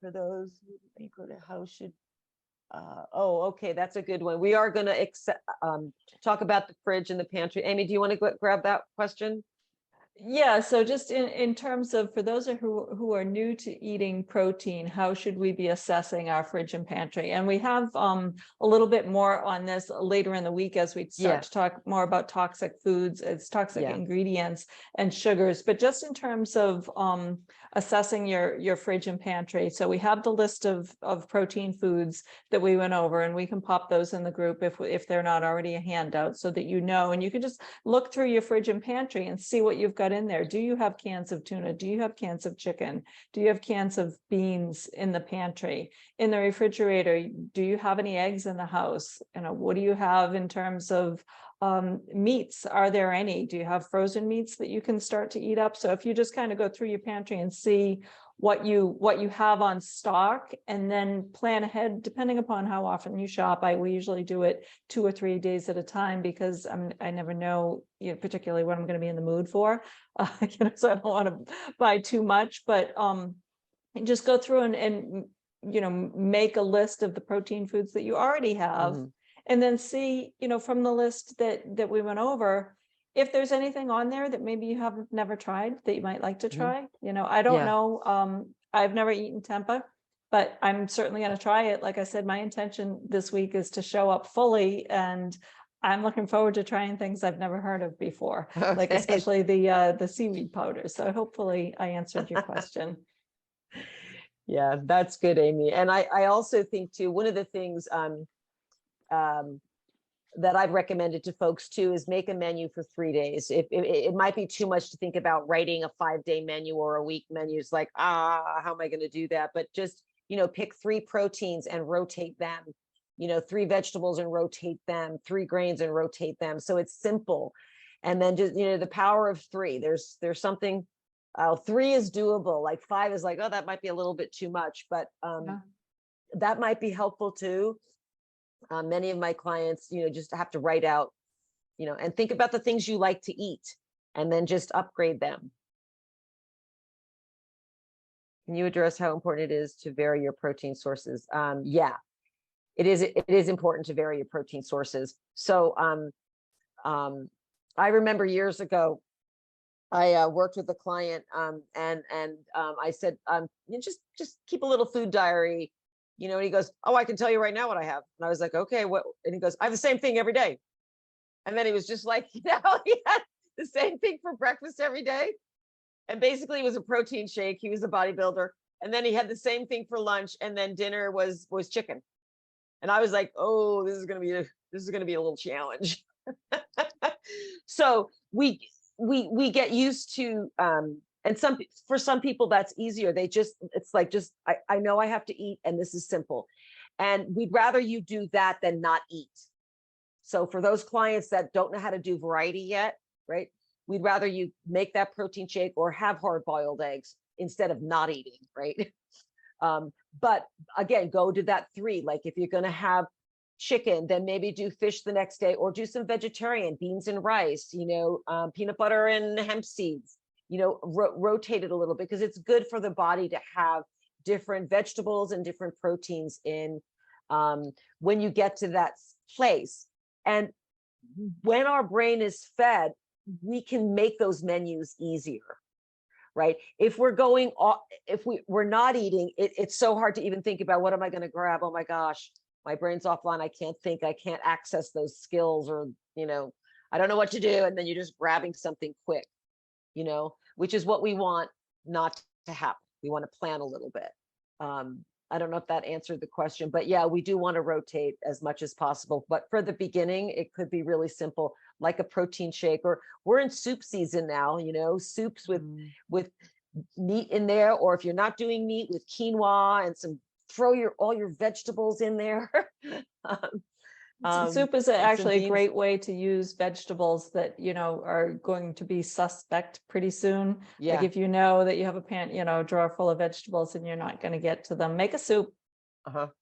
For those who may go to how should, okay, that's a good one. We are going to talk about the fridge and the pantry. Amy, do you want to grab that question? Yeah, so just in terms of, for those who are new to eating protein, how should we be assessing our fridge and pantry? And we have a little bit more on this later in the week as we start Yeah. to talk more about toxic foods, as toxic Yeah. ingredients and sugars. But just in terms of assessing your fridge and pantry, so we have the list of protein foods that we went over, and we can pop those in the group if they're not already a handout, so that and you can just look through your fridge and pantry and see what you've got in there. Do you have cans of tuna? Do you have cans of chicken? Do you have cans of beans in the pantry? In the refrigerator, do you have any eggs in the house? What do you have in terms of meats? Are there any? Do you have frozen meats that you can start to eat up? So if you just kind of go through your pantry and see what you have on stock, and then plan ahead depending upon how often you shop. We usually do it 2 or 3 days at a time, because I never know, particularly what I'm going to be in the mood for. So I don't want to buy too much, but just go through and make a list of the protein foods that you already have, Mhm. and then see, from the list that we went over, if there's anything on there that maybe you have never tried that you might like to Mhm. try. I don't Yeah. know. I've never eaten tempeh, but I'm certainly going to try it. Like I said, my intention this week is to show up fully, and I'm looking forward to trying things I've never heard of before, like Okay. especially the seaweed powder. So hopefully I answered your question. Yeah, that's good, Amy. And I also think too, one of the things that I've recommended to folks too is make a menu for 3 days. It might be too much to think about writing a 5-day menu or a week menu. It's like, how am I going to do that? But just, pick 3 proteins and rotate them, 3 vegetables and rotate them, 3 grains and rotate them. So it's simple. And then just, the power of 3, there's something, 3 is doable. Like 5 is like, oh, that might be a little bit too much, but Yeah. that might be helpful too. Many of my clients, just have to write out, and think about the things you like to eat, and then just upgrade them. Can you address how important it is to vary your protein sources? Yeah, it is important to vary your protein sources. So I remember years ago, I worked with a client, and I said, just keep a little food diary, and he goes, oh, I can tell you right now what I have. And I was like, okay, what? And he goes, I have the same thing every day. And then he was just like, he had the same thing for breakfast every day. And basically it was a protein shake. He was a bodybuilder. And then he had the same thing for lunch. And then dinner was chicken. And I was like, oh, this is going to be a little challenge. So we get used to, and for some people that's easier. It's like, I know I have to eat and this is simple. And we'd rather you do that than not eat. So for those clients that don't know how to do variety yet, right? We'd rather you make that protein shake or have hard boiled eggs instead of not eating, right? But again, go to that 3. Like if you're going to have chicken, then maybe do fish the next day, or do some vegetarian, beans and rice, peanut butter and hemp seeds, rotate it a little bit, because it's good for the body to have different vegetables and different proteins in when you get to that place. And when our brain is fed, we can make those menus easier, right? If we're going off, if we're not eating, it's so hard to even think about, what am I going to grab? Oh my gosh, my brain's offline. I can't think, I can't access those skills, or, I don't know what to do. And then you're just grabbing something quick, which is what we want not to happen. We want to plan a little bit. I don't know if that answered the question, but yeah, we do want to rotate as much as possible. But for the beginning, it could be really simple, like a protein shake, or we're in soup season now, soups with meat in there, or if you're not doing meat, with quinoa and throw all your vegetables in there. Soup is and some actually a beans. great way to use vegetables that, are going to be suspect pretty soon. Yeah. Like if you know that you have a drawer full of vegetables and you're not going to get to them, make a soup.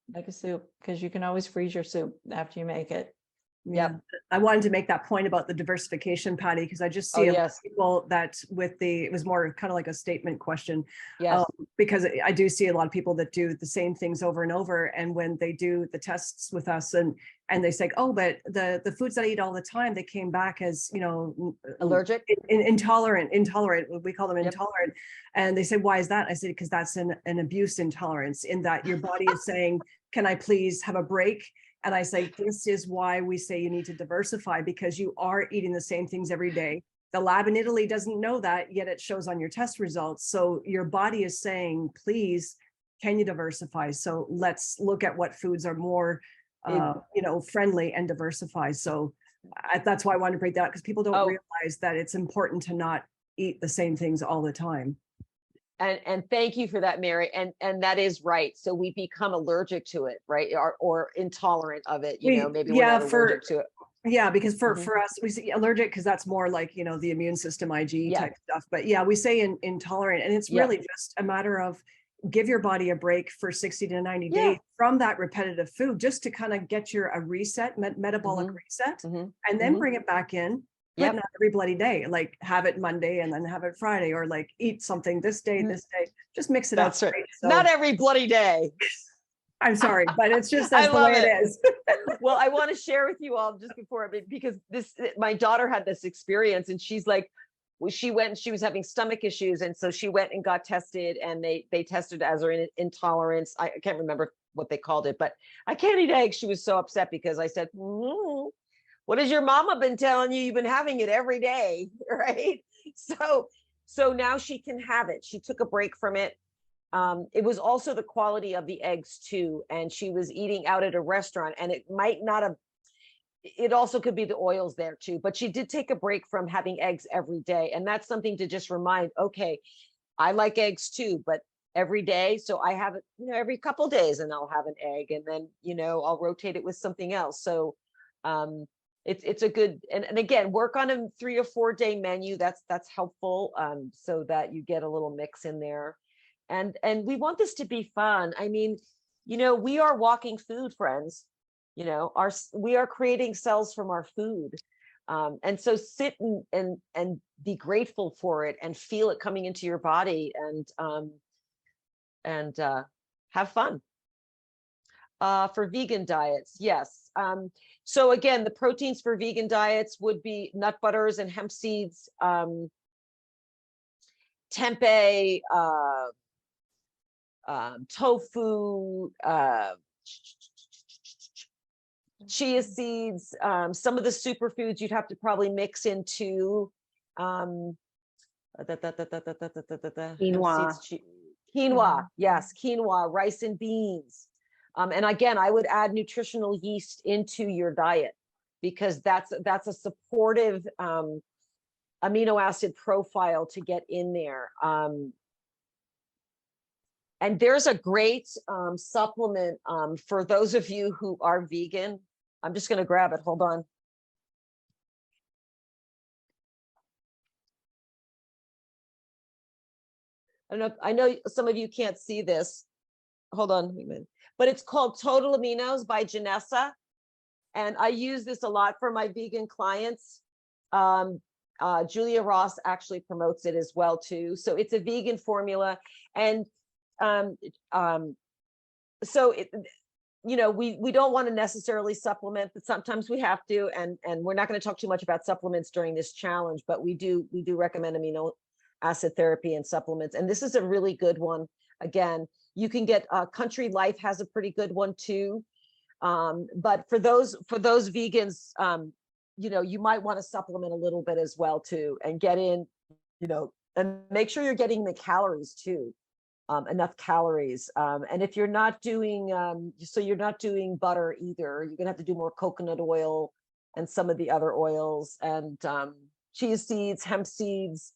Make a soup, because you can always freeze your soup after you make it. Yeah, I wanted to make that point about the diversification, Patty, because I just see a lot of people that it was more kind of like a statement question. Yes. Because I do see a lot of people that do the same things over and over. And when they do the tests with us and they say, oh, but the foods that I eat all the time, they came back as, Allergic? intolerant, we call them intolerant. And they say, why is that? I said, because that's an abuse intolerance, in that your body is saying, can I please have a break? And I say, this is why we say you need to diversify, because you are eating the same things every day. The lab in Italy doesn't know that, yet it shows on your test results. So your body is saying, please, can you diversify? So let's look at what foods are more, friendly, and diversify. So that's why I wanted to break that, because people don't realize that it's important to not eat the same things all the time. And thank you for that, Mary. And that is right. So we become allergic to it, right? Or intolerant of it, maybe we're not allergic to it. Yeah, because for us, we say allergic because that's more like, the immune system, IgE type stuff. But yeah, we say intolerant, and it's really just a matter of give your body a break for 60 to 90 days from that repetitive food, just to kind of get a reset, metabolic reset, and then bring it back in. But not every bloody day, like have it Monday and then have it Friday, or like eat something this day, just mix it up. That's right. So, not every bloody day. I'm sorry, but it's just that's the way it is. Well, I want to share with you all just before, because my daughter had this experience, and she's like, she was having stomach issues. And so she went and got tested, and they tested as her intolerance. I can't remember what they called it, but I can't eat eggs. She was so upset because I said, what has your mama been telling you? You've been having it every day, right? So now she can have it. She took a break from it. It was also the quality of the eggs too. And she was eating out at a restaurant, and it might not have, it also could be the oils there too, but she did take a break from having eggs every day. And that's something to just remind, okay, I like eggs too, but every day. So I have it, every couple of days, and I'll have an egg, and then, I'll rotate it with something else. So, it's a good, and again, work on a 3 or 4 day menu. That's helpful, so that you get a little mix in there. And we want this to be fun. I mean, we are walking food, friends. We are creating cells from our food. And so sit and be grateful for it, and feel it coming into your body, and have fun. For vegan diets, yes. So again, the proteins for vegan diets would be nut butters and hemp seeds, tempeh, tofu, chia seeds, some of the superfoods you'd have to probably mix into quinoa. Quinoa, yes, quinoa, rice and beans. And again, I would add nutritional yeast into your diet, because that's a supportive amino acid profile to get in there. And there's a great supplement for those of you who are vegan. I'm just going to grab it. Hold on. I know some of you can't see this. Hold on a minute. But it's called Total Aminos by Janessa. And I use this a lot for my vegan clients. Julia Ross actually promotes it as well too. So it's a vegan formula. And so you know, we don't want to necessarily supplement, but sometimes we have to. And we're not going to talk too much about supplements during this challenge, but we do recommend amino acid therapy and supplements. And this is a really good one. Again, you can get Country Life has a pretty good one too. But for those vegans, you know, you might want to supplement a little bit as well too, and get in, you know, and make sure you're getting the calories too, enough calories. And if you're not doing, so you're not doing butter either, you're gonna have to do more coconut oil and some of the other oils, and chia seeds, hemp seeds,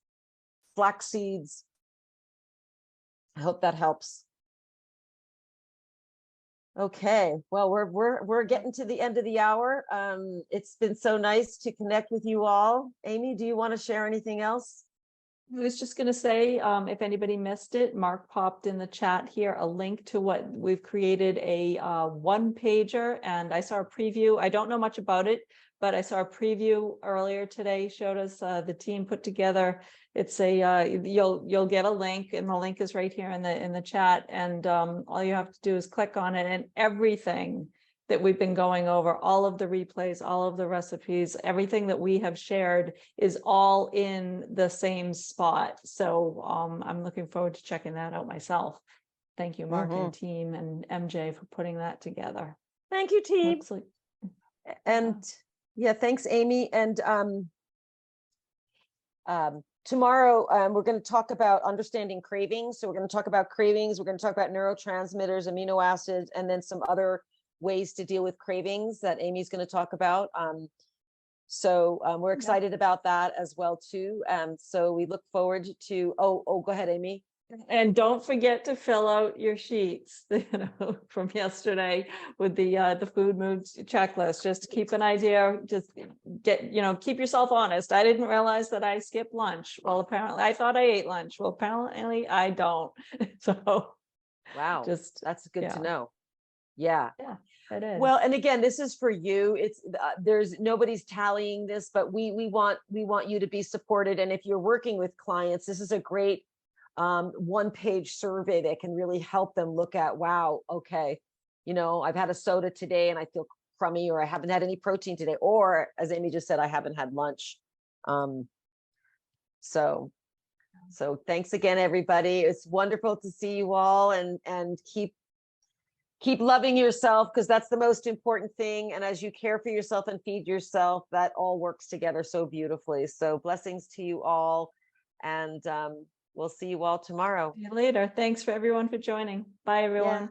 flax seeds. I hope that helps. Okay, well, we're getting to the end of the hour. It's been so nice to connect with you all. Amy, do you want to share anything else? I was just going to say, if anybody missed it, Mark popped in the chat here a link to what we've created, a one pager, and I saw a preview. I don't know much about it, but I saw a preview earlier today, showed us the team put together. It's a you'll get a link, and the link is right here in the chat, and all you have to do is click on it, and everything that we've been going over, all of the replays, all of the recipes, everything that we have shared is all in the same spot. So I'm looking forward to checking that out myself. Thank you, Mark and team, and MJ for putting that together. Thank you, team. Looks like, And yeah, thanks, Amy. And tomorrow, we're going to talk about understanding cravings. So we're going to talk about cravings. We're going to talk about neurotransmitters, amino acids, and then some other ways to deal with cravings that Amy's going to talk about. So we're excited about that as well too. So we look forward to, go ahead, Amy. and don't forget to fill out your sheets, you know, from yesterday with the food moves checklist. Just keep an idea, just get, you know, keep yourself honest. I didn't realize that I skipped lunch. Well, apparently I thought I ate lunch. Well, apparently I don't. So Wow, that's good to know. Yeah. It is. Well, and again, this is for you. It's there's nobody's tallying this, but we want you to be supported. And if you're working with clients, this is a great one-page survey that can really help them look at, wow, okay, you know, I've had a soda today and I feel crummy, or I haven't had any protein today, or as Amy just said, I haven't had lunch. So thanks again, everybody. It's wonderful to see you all, and keep loving yourself, because that's the most important thing. And as you care for yourself and feed yourself, that all works together so beautifully. So blessings to you all. And we'll see you all tomorrow. See you later. Thanks for everyone for joining. Bye, everyone.